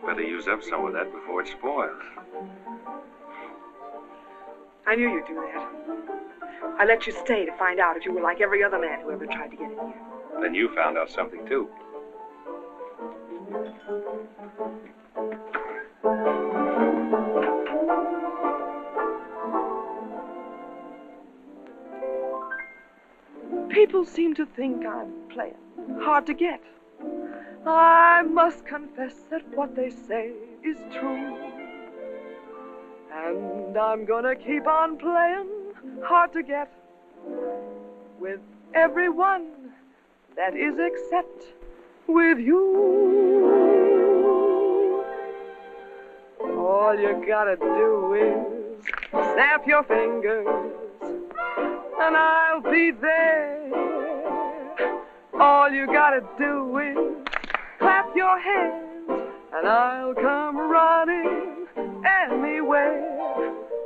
Better use up some of that before it spoils. I knew you'd do that. I let you stay to find out if you were like every other man who ever tried to get in here. Then you found out something, too. People seem to think I'm playing hard to get. I must confess that what they say is true. And I'm gonna keep on playing hard to get with everyone that is except with you. All you gotta do is snap your fingers and I'll be there. All you gotta do is clap your hands and I'll come running anywhere.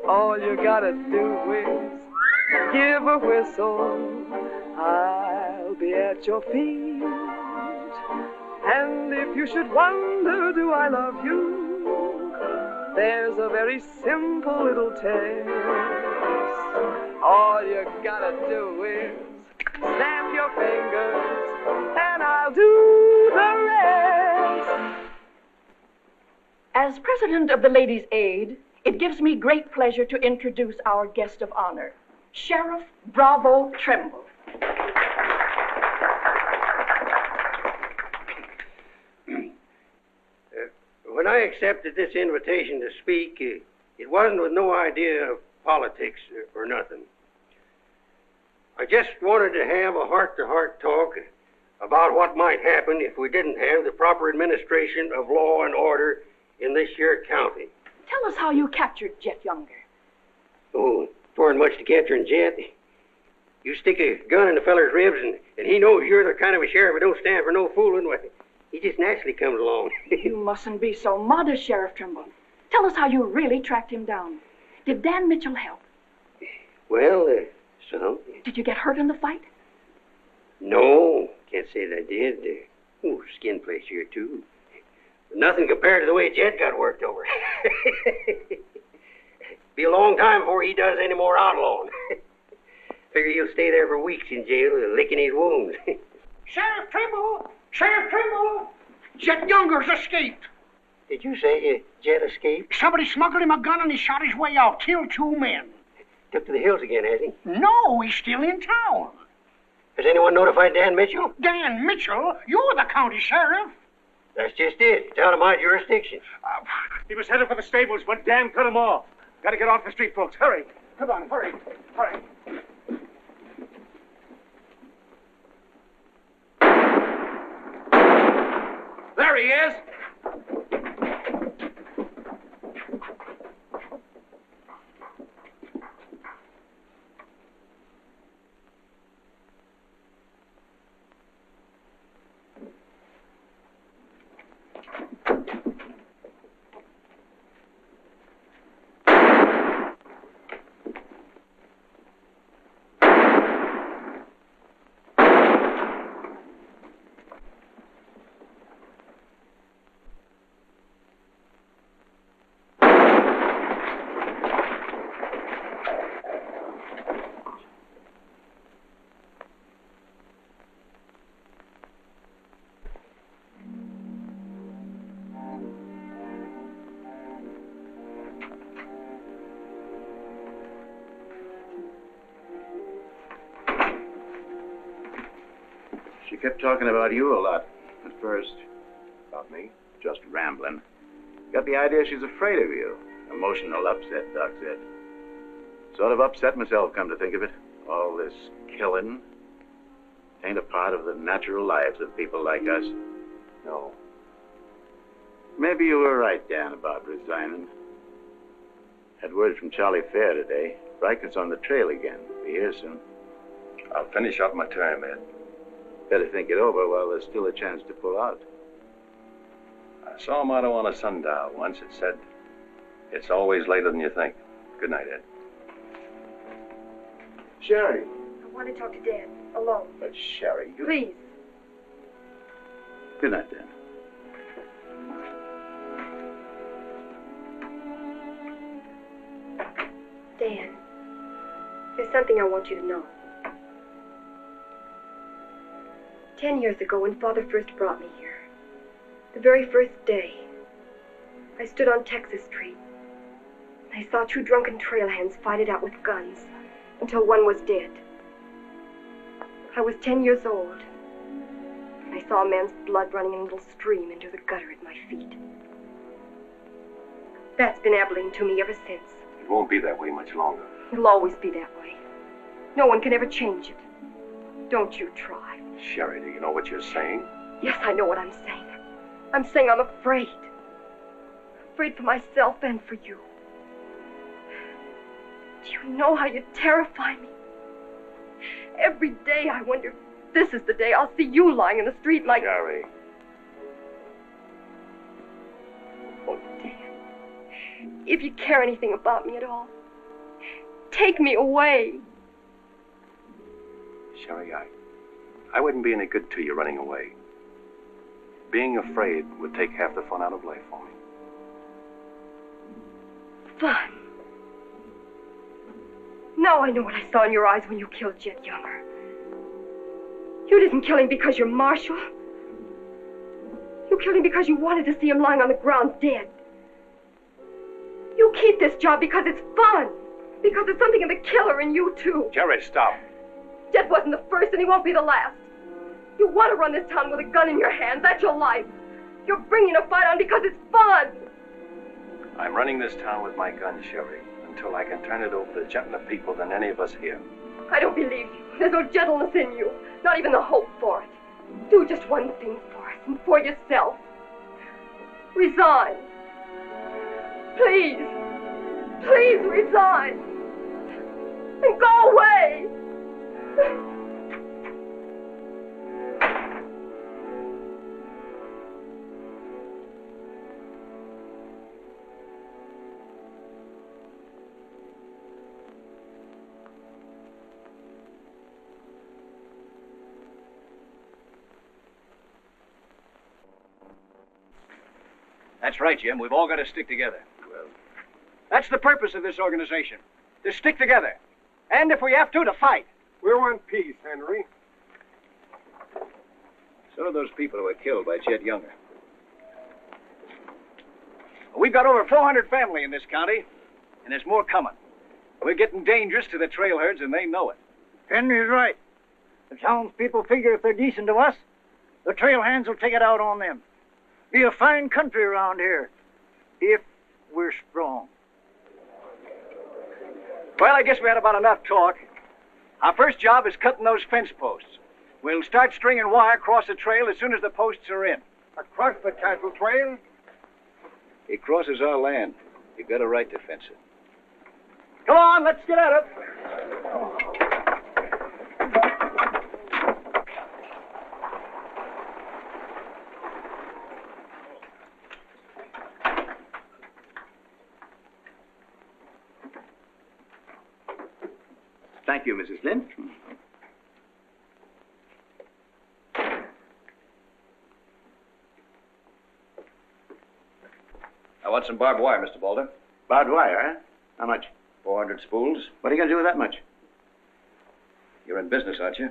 All you gotta do is give a whistle. I'll be at your feet. And if you should wonder, do I love you? There's a very simple little test. All you gotta do is snap your fingers and I'll do the rest. As president of the Ladies' Aid, it gives me great pleasure to introduce our guest of honor, Sheriff Bravo Trimble. When I accepted this invitation to speak, it wasn't with no idea of politics or nothing. I just wanted to have a heart-to-heart talk about what might happen if we didn't have the proper administration of law and order in this here county. Tell us how you captured Jet Younger. Oh, it weren't much to capture in Jet. You stick a gun in the feller's ribs and he knows you're the kind of a sheriff that don't stand for no fooling. Well, he just naturally comes along. You mustn't be so modest, Sheriff Trimble. Tell us how you really tracked him down. Did Dan Mitchell help? Well, some. Did you get hurt in the fight? No, can't say that I did. Skin place here, too. But nothing compared to the way Jet got worked over. Be a long time before he does any more outlawing. Figure he'll stay there for weeks in jail, licking his wounds. Sheriff Trimble, Sheriff Trimble! Jet Younger's escaped. Did you say Jet escaped? Somebody smuggled him a gun and he shot his way out. Killed 2 men. Took to the hills again, has he? No, he's still in town. Has anyone notified Dan Mitchell? Dan Mitchell? You're the county sheriff. That's just it. It's out of my jurisdiction. He was headed for the stables, but Dan cut him off. Gotta get off the street, folks. Hurry. Come on, hurry. Hurry. There he is. She kept talking about you a lot at first. About me? Just rambling. Got the idea she's afraid of you. Emotional upset, Doc said. Sort of upset myself, come to think of it. All this killing ain't a part of the natural lives of people like us. No. Maybe you were right, Dan, about resigning. Had word from Charlie Fair today. Riker's on the trail again. Be here soon. I'll finish up my term, Ed. Better think it over while there's still a chance to pull out. I saw a motto on a sundial once. It said, "It's always later than you think." Good night, Ed. Sherry. I want to talk to Dad. Alone. But Sherry, you... Please. Good night, Dan. Dan, there's something I want you to know. 10 years ago, when Father first brought me here, the very first day, I stood on Texas Street. I saw 2 drunken trail hands fight it out with guns until one was dead. I was 10 years old, and I saw a man's blood running in a little stream into the gutter at my feet. That's been Abilene to me ever since. It won't be that way much longer. It'll always be that way. No one can ever change it. Don't you try. Sherry, do you know what you're saying? Yes, I know what I'm saying. I'm saying I'm afraid. Afraid for myself and for you. Do you know how you terrify me? Every day I wonder if this is the day I'll see you lying in the street like... Sherry. Oh, Dan. If you care anything about me at all, take me away. Sherry, I wouldn't be any good to you running away. Being afraid would take half the fun out of life for me. Fun? Now I know what I saw in your eyes when you killed Jet Younger. You didn't kill him because you're marshal. You killed him because you wanted to see him lying on the ground dead. You keep this job because it's fun. Because there's something in the killer in you, too. Jerry, stop. Jet wasn't the first, and he won't be the last. You want to run this town with a gun in your hand. That's your life. You're bringing a fight on because it's fun. I'm running this town with my gun, Sherry, until I can turn it over to gentler people than any of us here. I don't believe you. There's no gentleness in you. Not even the hope for it. Do just one thing for us and for yourself. Resign. Please. Please resign. And go away. That's right, Jim. We've all got to stick together. Well, that's the purpose of this organization. To stick together. And if we have to fight. We want peace, Henry. So do those people who were killed by Chet Younger. We've got over 400 family in this county, and there's more coming. We're getting dangerous to the trail herds, and they know it. Henry's right. The townspeople figure if they're decent to us, the trail hands will take it out on them. Be a fine country around here, if we're strong. Well, I guess we had about enough talk. Our first job is cutting those fence posts. We'll start stringing wire across the trail as soon as the posts are in. Across the cattle trail? It crosses our land. You've got a right to fence it. Come on, let's get at it. Thank you, Mrs. Flynn. I want some barbed wire, Mr. Balder. Barbed wire, huh? How much? 400 spools. What are you going to do with that much? You're in business, aren't you?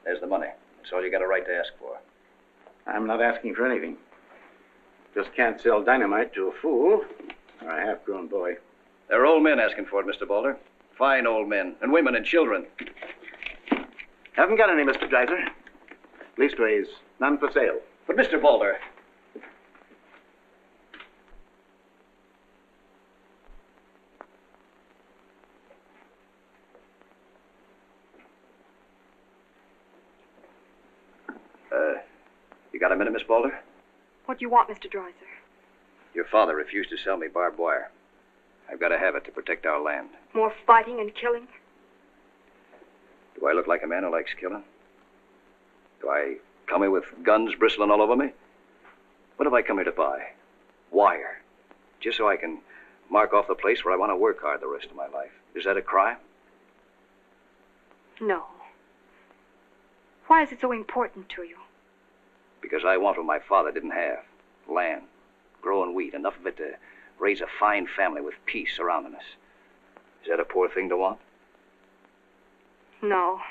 There's the money. That's all you got a right to ask for. I'm not asking for anything. Just can't sell dynamite to a fool or a half-grown boy. There are old men asking for it, Mr. Balder. Fine old men, and women and children. Haven't got any, Mr. Dreiser. Leastways, none for sale. But, Mr. Balder... You got a minute, Miss Balder? What do you want, Mr. Dreiser? Your father refused to sell me barbed wire. I've got to have it to protect our land. More fighting and killing? Do I look like a man who likes killing? Do I come here with guns bristling all over me? What have I come here to buy? Wire. Just so I can mark off the place where I want to work hard the rest of my life. Is that a crime? No. Why is it so important to you? Because I want what my father didn't have. Land. Growing wheat. Enough of it to raise a fine family with peace surrounding us. Is that a poor thing to want? No.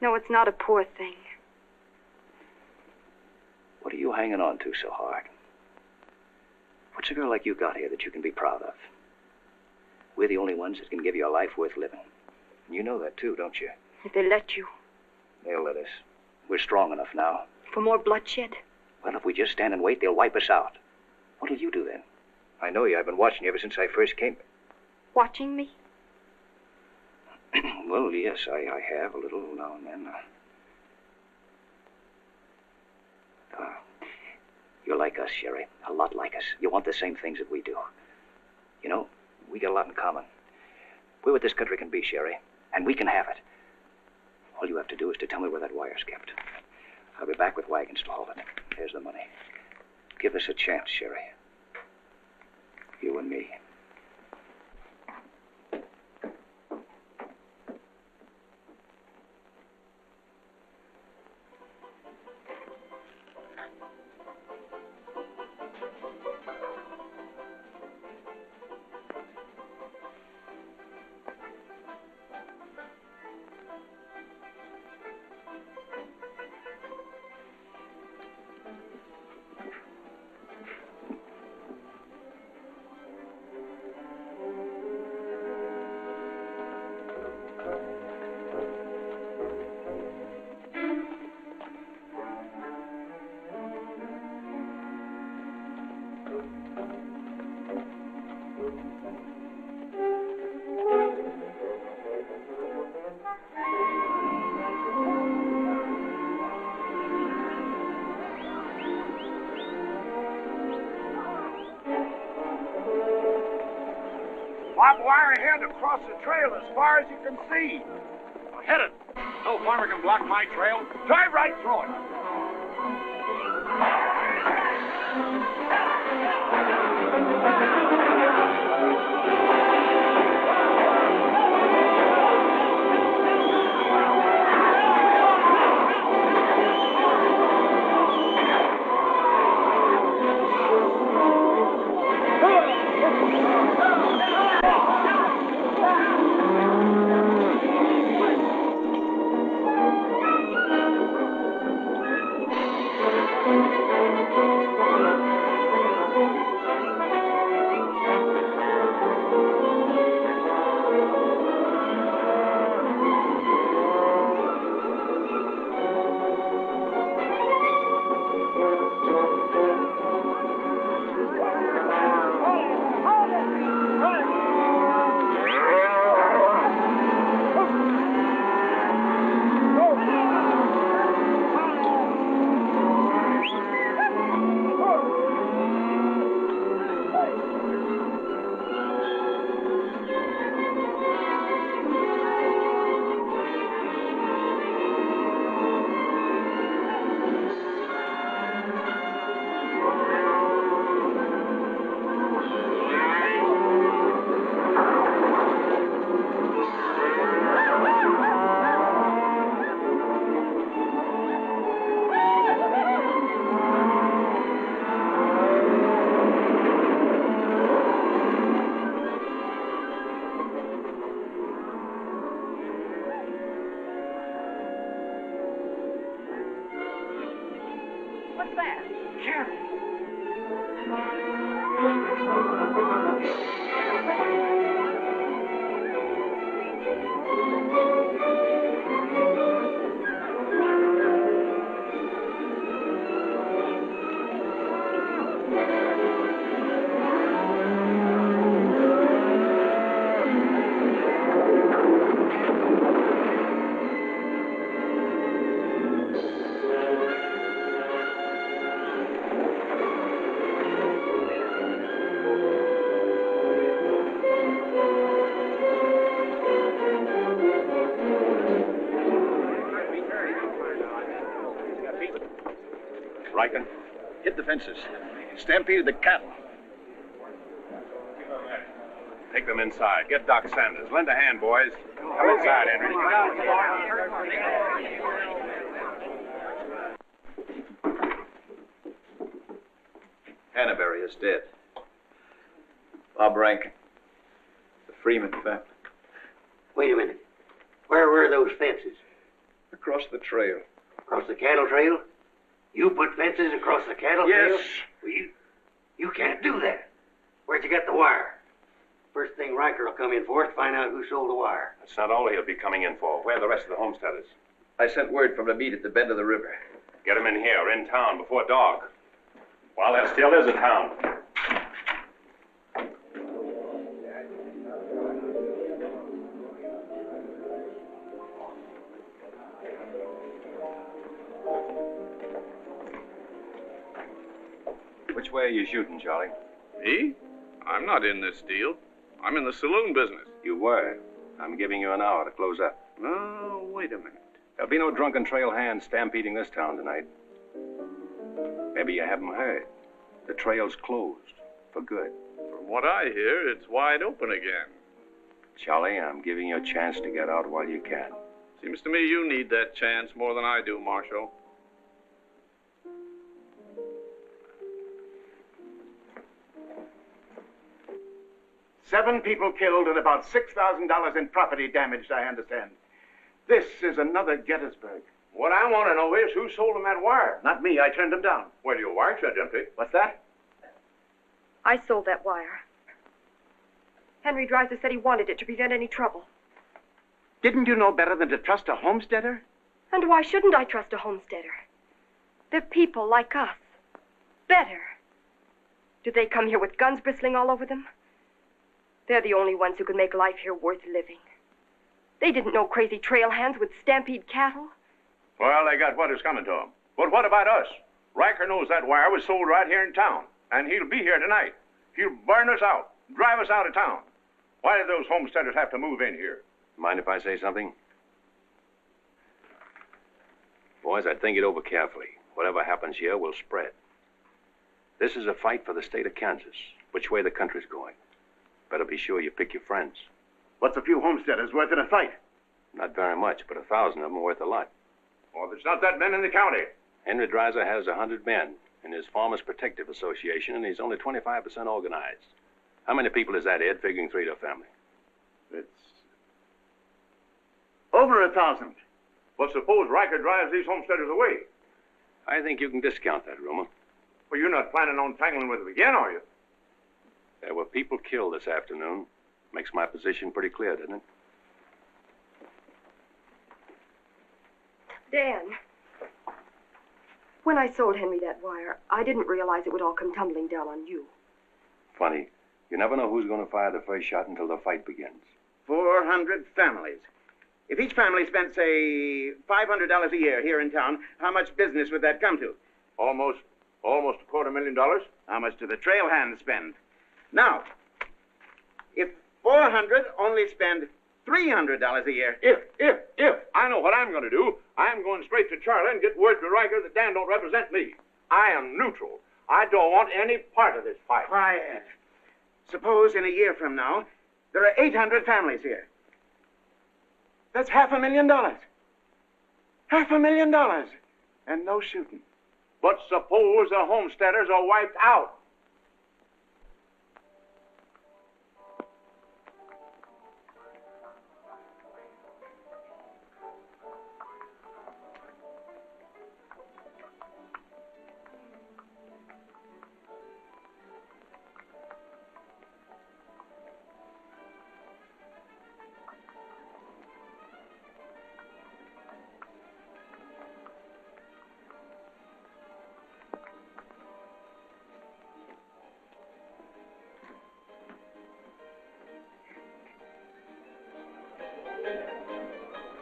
No, it's not a poor thing. What are you hanging on to so hard? What's a girl like you got here that you can be proud of? We're the only ones that can give you a life worth living. And you know that too, don't you? If they let you. They'll let us. We're strong enough now. For more bloodshed? Well, if we just stand and wait, they'll wipe us out. What'll you do then? I know you. I've been watching you ever since I first came. Watching me? Well, yes, I have a little now and then. You're like us, Sherry. A lot like us. You want the same things that we do. You know, we got a lot in common. We're what this country can be, Sherry, and we can have it. All you have to do is to tell me where that wire's kept. I'll be back with wagons to haul it. Here's the money. Give us a chance, Sherry. You and me. Barbed wire ahead across the trail as far as you can see. Now hit it. No farmer can block my trail. Drive right through it. cattle. Riker? Hit the fences. Stampeded the cattle. Take them inside. Get Doc Sanders. Lend a hand, boys. Come inside, Henry. Hannaberry is dead. Bob Rankin. The Freeman family. Wait a minute. Where were those fences? Across the trail. Across the cattle trail? You put fences across the cattle trail? Yes. Well, you can't do that. Where'd you get the wire? First thing Riker will come in for is to find out who sold the wire. That's not all he'll be coming in for. Where are the rest of the homesteaders? I sent word from the meet at the bend of the river. Get them in here, in town, before dark. While there still is a town. Which way are you shooting, Charlie? Me? I'm not in this deal. I'm in the saloon business. You were. I'm giving you an hour to close up. Oh, wait a minute. There'll be no drunken trail hands stampeding this town tonight. Maybe you haven't heard. The trail's closed. For good. From what I hear, it's wide open again. Charlie, I'm giving you a chance to get out while you can. Seems to me you need that chance more than I do, Marshal. Seven people killed and about $6,000 in property damaged, I understand. This is another Gettysburg. What I want to know is who sold him that wire. Not me. I turned them down. Well, your wire shut empty. What's that? I sold that wire. Henry Dreiser said he wanted it to prevent any trouble. Didn't you know better than to trust a homesteader? And why shouldn't I trust a homesteader? They're people like us. Better. Do they come here with guns bristling all over them? They're the only ones who can make life here worth living. They didn't know crazy trail hands would stampede cattle. Well, they got what is coming to them. But what about us? Riker knows that wire was sold right here in town, and he'll be here tonight. He'll burn us out, drive us out of town. Why did those homesteaders have to move in here? Mind if I say something? Boys, I'd think it over carefully. Whatever happens here will spread. This is a fight for the state of Kansas, which way the country's going. Better be sure you pick your friends. What's a few homesteaders worth in a fight? Not very much, but 1,000 of them are worth a lot. Well, there's not that many in the county. Henry Dreiser has 100 men in his Farmers Protective Association, and he's only 25% organized. How many people is that, Ed, figuring 3 to a family? It's over 1,000. But suppose Riker drives these homesteaders away. I think you can discount that rumor. Well, you're not planning on tangling with them again, are you? There were people killed this afternoon. Makes my position pretty clear, doesn't it? Dan, when I sold Henry that wire, I didn't realize it would all come tumbling down on you. Funny. You never know who's going to fire the first shot until the fight begins. 400 families. If each family spent, say, $500 a year here in town, how much business would that come to? Almost $250,000. How much do the trail hands spend? Now, if 400 only spend $300 a year. If. I know what I'm going to do. I'm going straight to Charlie and get word to Riker that Dan don't represent me. I am neutral. I don't want any part of this fight. Quiet. Suppose in a year from now, there are 800 families here. That's $500,000. $500,000. And no shooting. But suppose the homesteaders are wiped out.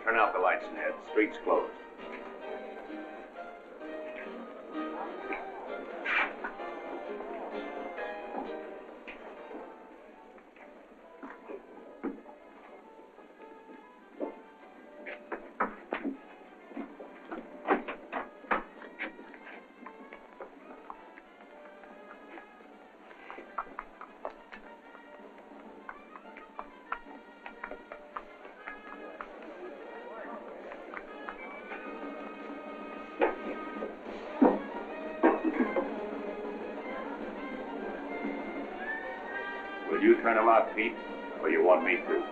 Turn out the lights, Ned. Street's closed. Will you turn them out, Pete, or you want me to?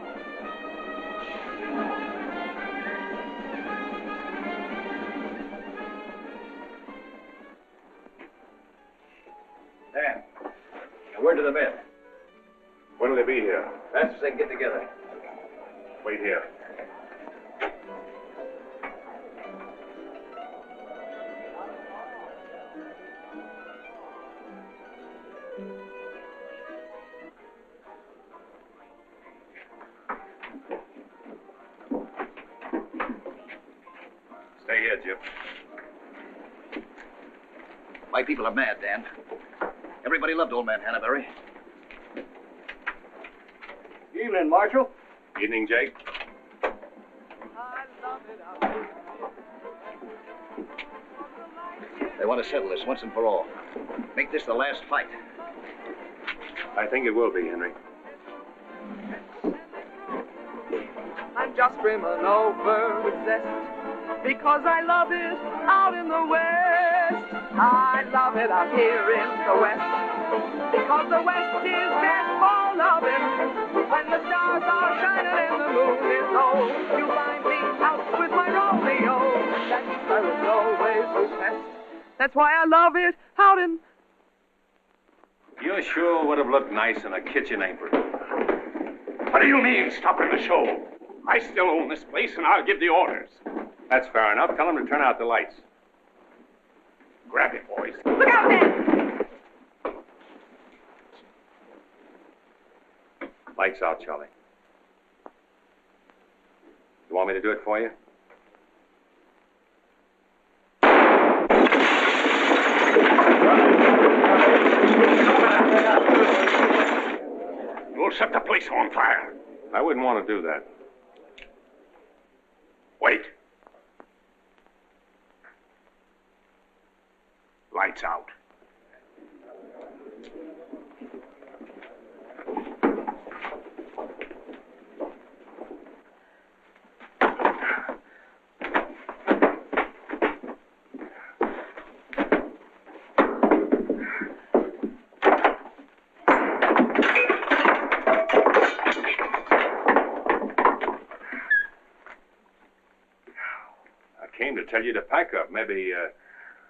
Dan, a word to the men. When'll they be here? Fast as they can get together. Wait here. Stay here, Jip. My people are mad, Dan. Everybody loved old man Hannaberry. Evening, Marshal. Evening, Jake. They want to settle this once and for all. Make this the last fight. I think it will be, Henry. I'm just brimming over with zest because I love it out in the West. I love it out here in the West because the West is best for loving. When the stars are shining and the moon is low, you find me out with my Romeo. That's where it's always the best. That's why I love it out in... You sure would have looked nice in a kitchen apron. What do you mean, stopping the show? I still own this place, and I'll give the orders. That's fair enough. Tell them to turn out the lights. Grab it, boys. Look out, Dan! Lights out, Charlie. You want me to do it for you? You'll set the place on fire. I wouldn't want to do that. Wait. Lights out. Tell you to pack up. Maybe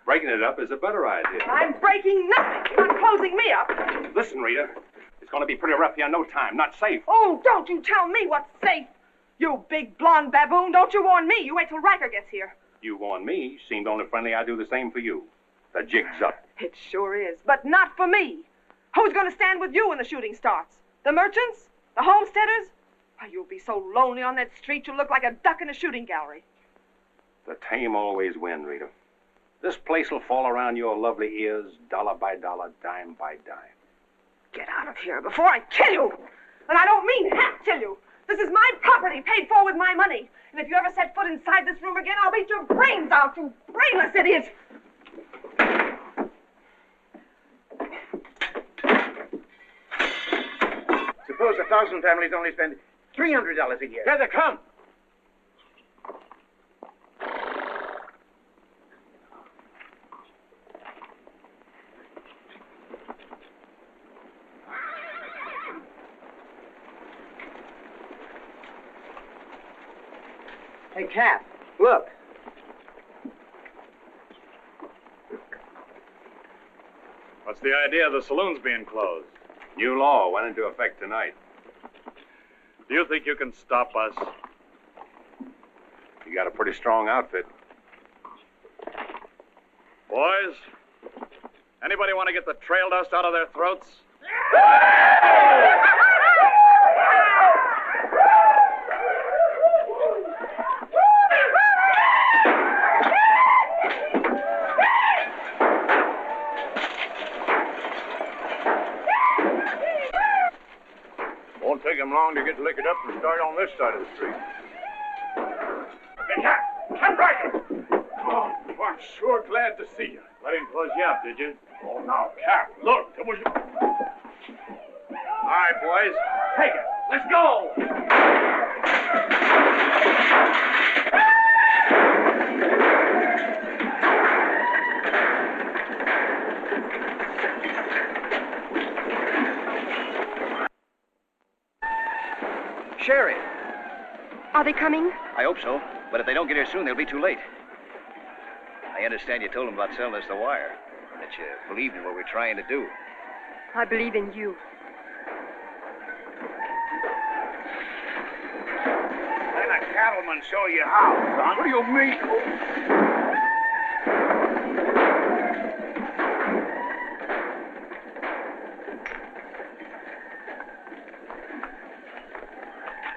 breaking it up is a better idea. I'm breaking nothing. You're not closing me up. Listen, Rita, it's going to be pretty rough here in no time. Not safe. Oh, don't you tell me what's safe. You big blonde baboon, don't you warn me. You wait till Riker gets here. You warn me. Seemed only friendly I'd do the same for you. The jig's up. It sure is, but not for me. Who's going to stand with you when the shooting starts? The merchants? The homesteaders? Oh, you'll be so lonely on that street you'll look like a duck in a shooting gallery. The tame always win, Rita. This place will fall around your lovely ears, dollar by dollar, dime by dime. Get out of here before I kill you! And I don't mean half kill you. This is my property, paid for with my money. And if you ever set foot inside this room again, I'll beat your brains out, you brainless idiot! Suppose 1,000 families only spend $300 a year. Here they come! Hey, Cap, look. What's the idea of the saloons being closed? New law went into effect tonight. Do you think you can stop us? You got a pretty strong outfit. Boys, anybody want to get the trail dust out of their throats? time you get liquored up and start on this side of the street. Hey, Cap Riker! Oh, I'm sure glad to see you. I didn't close you up, did you? Oh, now, Cap, look, there was... All right, boys. Take it. Let's go! Sherry. Are they coming? I hope so, but if they don't get here soon, they'll be too late. I understand you told them about selling us the wire, that you believed in what we're trying to do. I believe in you. Let a cattleman show you how, son. What do you mean?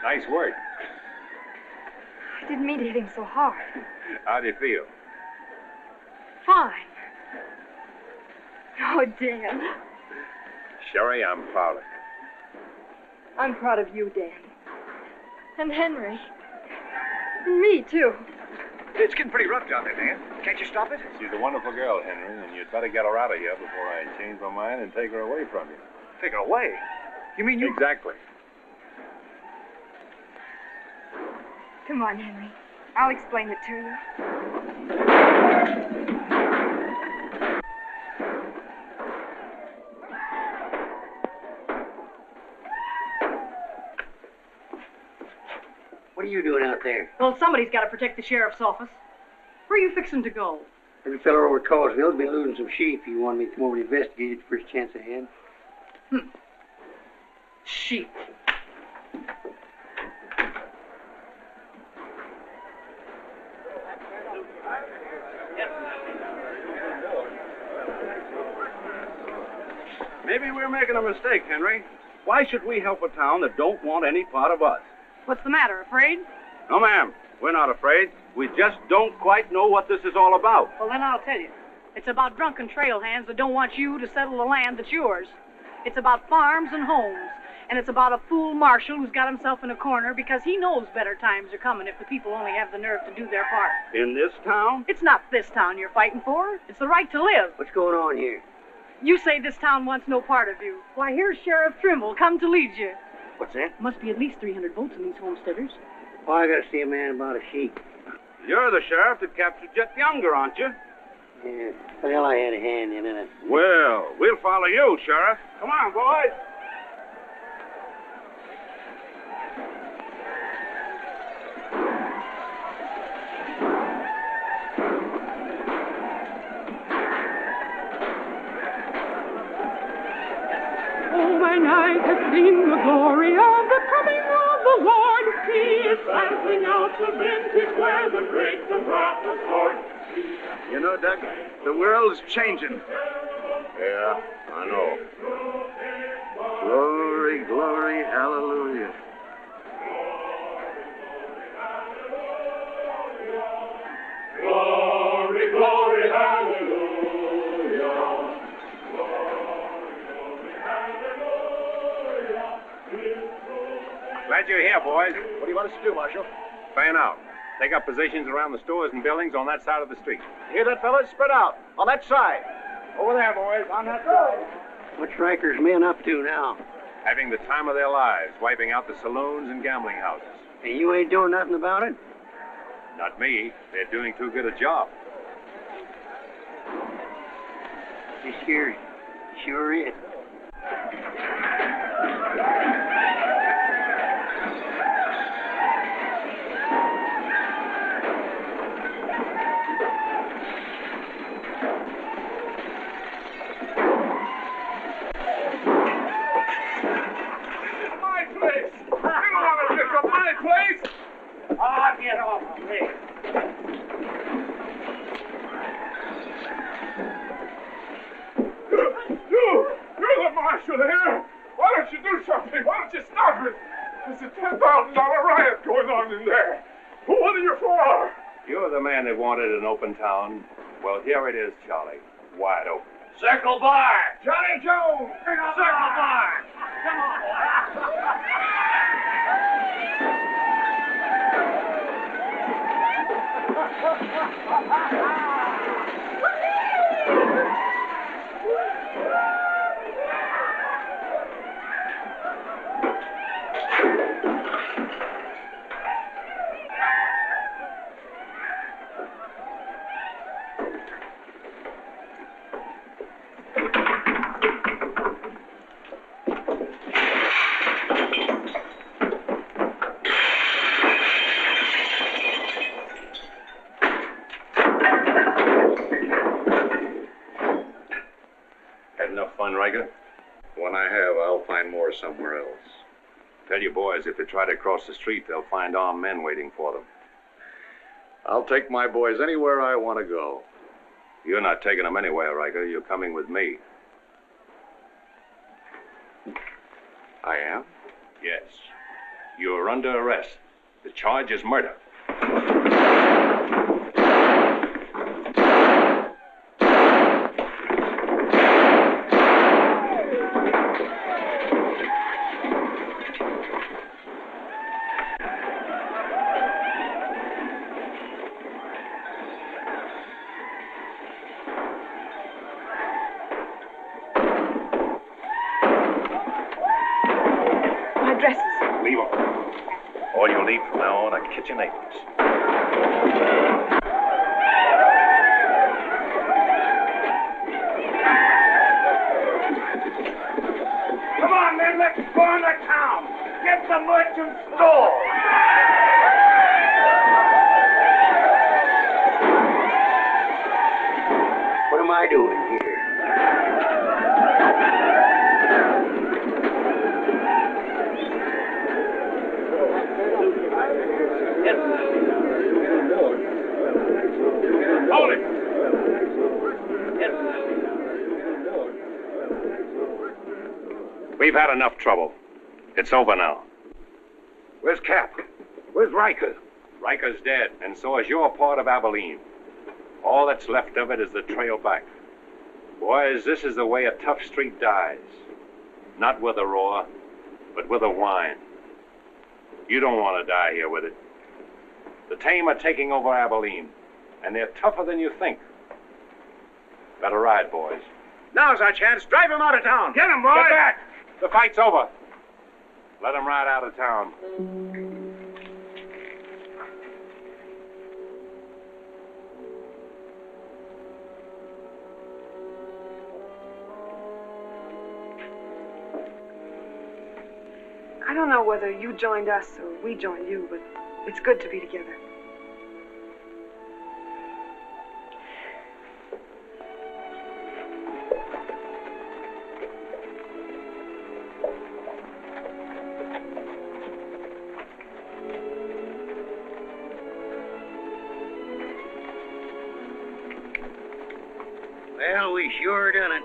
Nice work. I didn't mean to hit him so hard. How do you feel? Fine. Oh, Dan. Sherry, I'm proud of you. I'm proud of you, Dan. And Henry. And me, too. It's getting pretty rough down there, Dan. Can't you stop it? She's a wonderful girl, Henry, and you'd better get her out of here before I change my mind and take her away from you. Take her away? You mean you... Exactly. Come on, Henry. I'll explain it to you. What are you doing out there? Well, somebody's got to protect the sheriff's office. Where are you fixing to go? Every fellow over at Callsville's been losing some sheep. He wanted me to come over to investigate it the first chance I had. Sheep. Maybe we're making a mistake, Henry. Why should we help a town that don't want any part of us? What's the matter, afraid? No, ma'am. We're not afraid. We just don't quite know what this is all about. Well, then I'll tell you. It's about drunken trail hands that don't want you to settle the land that's yours. It's about farms and homes. And it's about a fool marshal who's got himself in a corner because he knows better times are coming if the people only have the nerve to do their part. In this town? It's not this town you're fighting for. It's the right to live. What's going on here? You say this town wants no part of you. Why, here's Sheriff Trimble come to lead you. What's that? Must be at least 300 votes in these homesteaders. Oh, I gotta see a man about a sheep. You're the sheriff that captured Jet Younger, aren't you? Yeah. Well, I had a hand in it. Well, we'll follow you, Sheriff. Come on, boys. Oh, when I have seen the glory of the coming of the Lord, He is passing out the vintage where the grapes and wrath are stored. You know, Doug, the world's changing. Yeah, I know. Glory, glory, hallelujah. Glory, glory, hallelujah. Glad you're here, boys. What do you want us to do, Marshal? Fan out. Take up positions around the stores and buildings on that side of the street. Hear that, fellas? Spread out. On that side. Over there, boys. On that side. What's Riker's men up to now? Having the time of their lives, wiping out the saloons and gambling houses. And you ain't doing nothing about it? Not me. They're doing too good a job. This here sure is. Get off of me. You're the marshal here. Why don't you do something? Why don't you stop it? There's a $10,000 riot going on in there. What are you for? You're the man that wanted an open town. Well, here it is, Charlie. Wide open. Circle Bar. Johnny Jones. Circle Bar. Come on, boy. somewhere else. Tell you boys, if they try to cross the street, they'll find armed men waiting for them. I'll take my boys anywhere I want to go. You're not taking them anywhere, Riker. You're coming with me. I am? Yes. You're under arrest. The charge is murder. Leave them. All you'll need from now on are kitchen aprons. Come on, men, let's burn the town. Get the merchant store. What am I doing here? Hold it! We've had enough trouble. It's over now. Where's Cap? Where's Riker? Riker's dead, and so is your part of Abilene. All that's left of it is the trail back. Boys, this is the way a tough street dies. Not with a roar, but with a whine. You don't want to die here with it. The tame are taking over Abilene, and they're tougher than you think. Better ride, boys. Now's our chance. Drive him out of town. Get him, boys. Get back! The fight's over. Let him ride out of town. I don't know whether you joined us or we joined you, but it's good to be together. Well, we sure done it.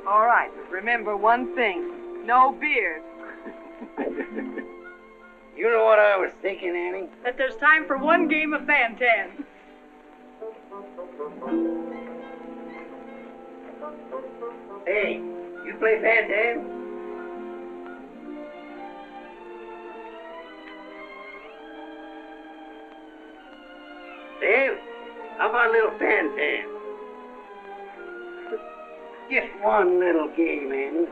All right, but remember one thing. No beard. You know what I was thinking, Annie? That there's time for one game of Fan-Tan. Hey, you play Fan-Tan? Dave, how about a little Fan-Tan? Just one little game, Annie.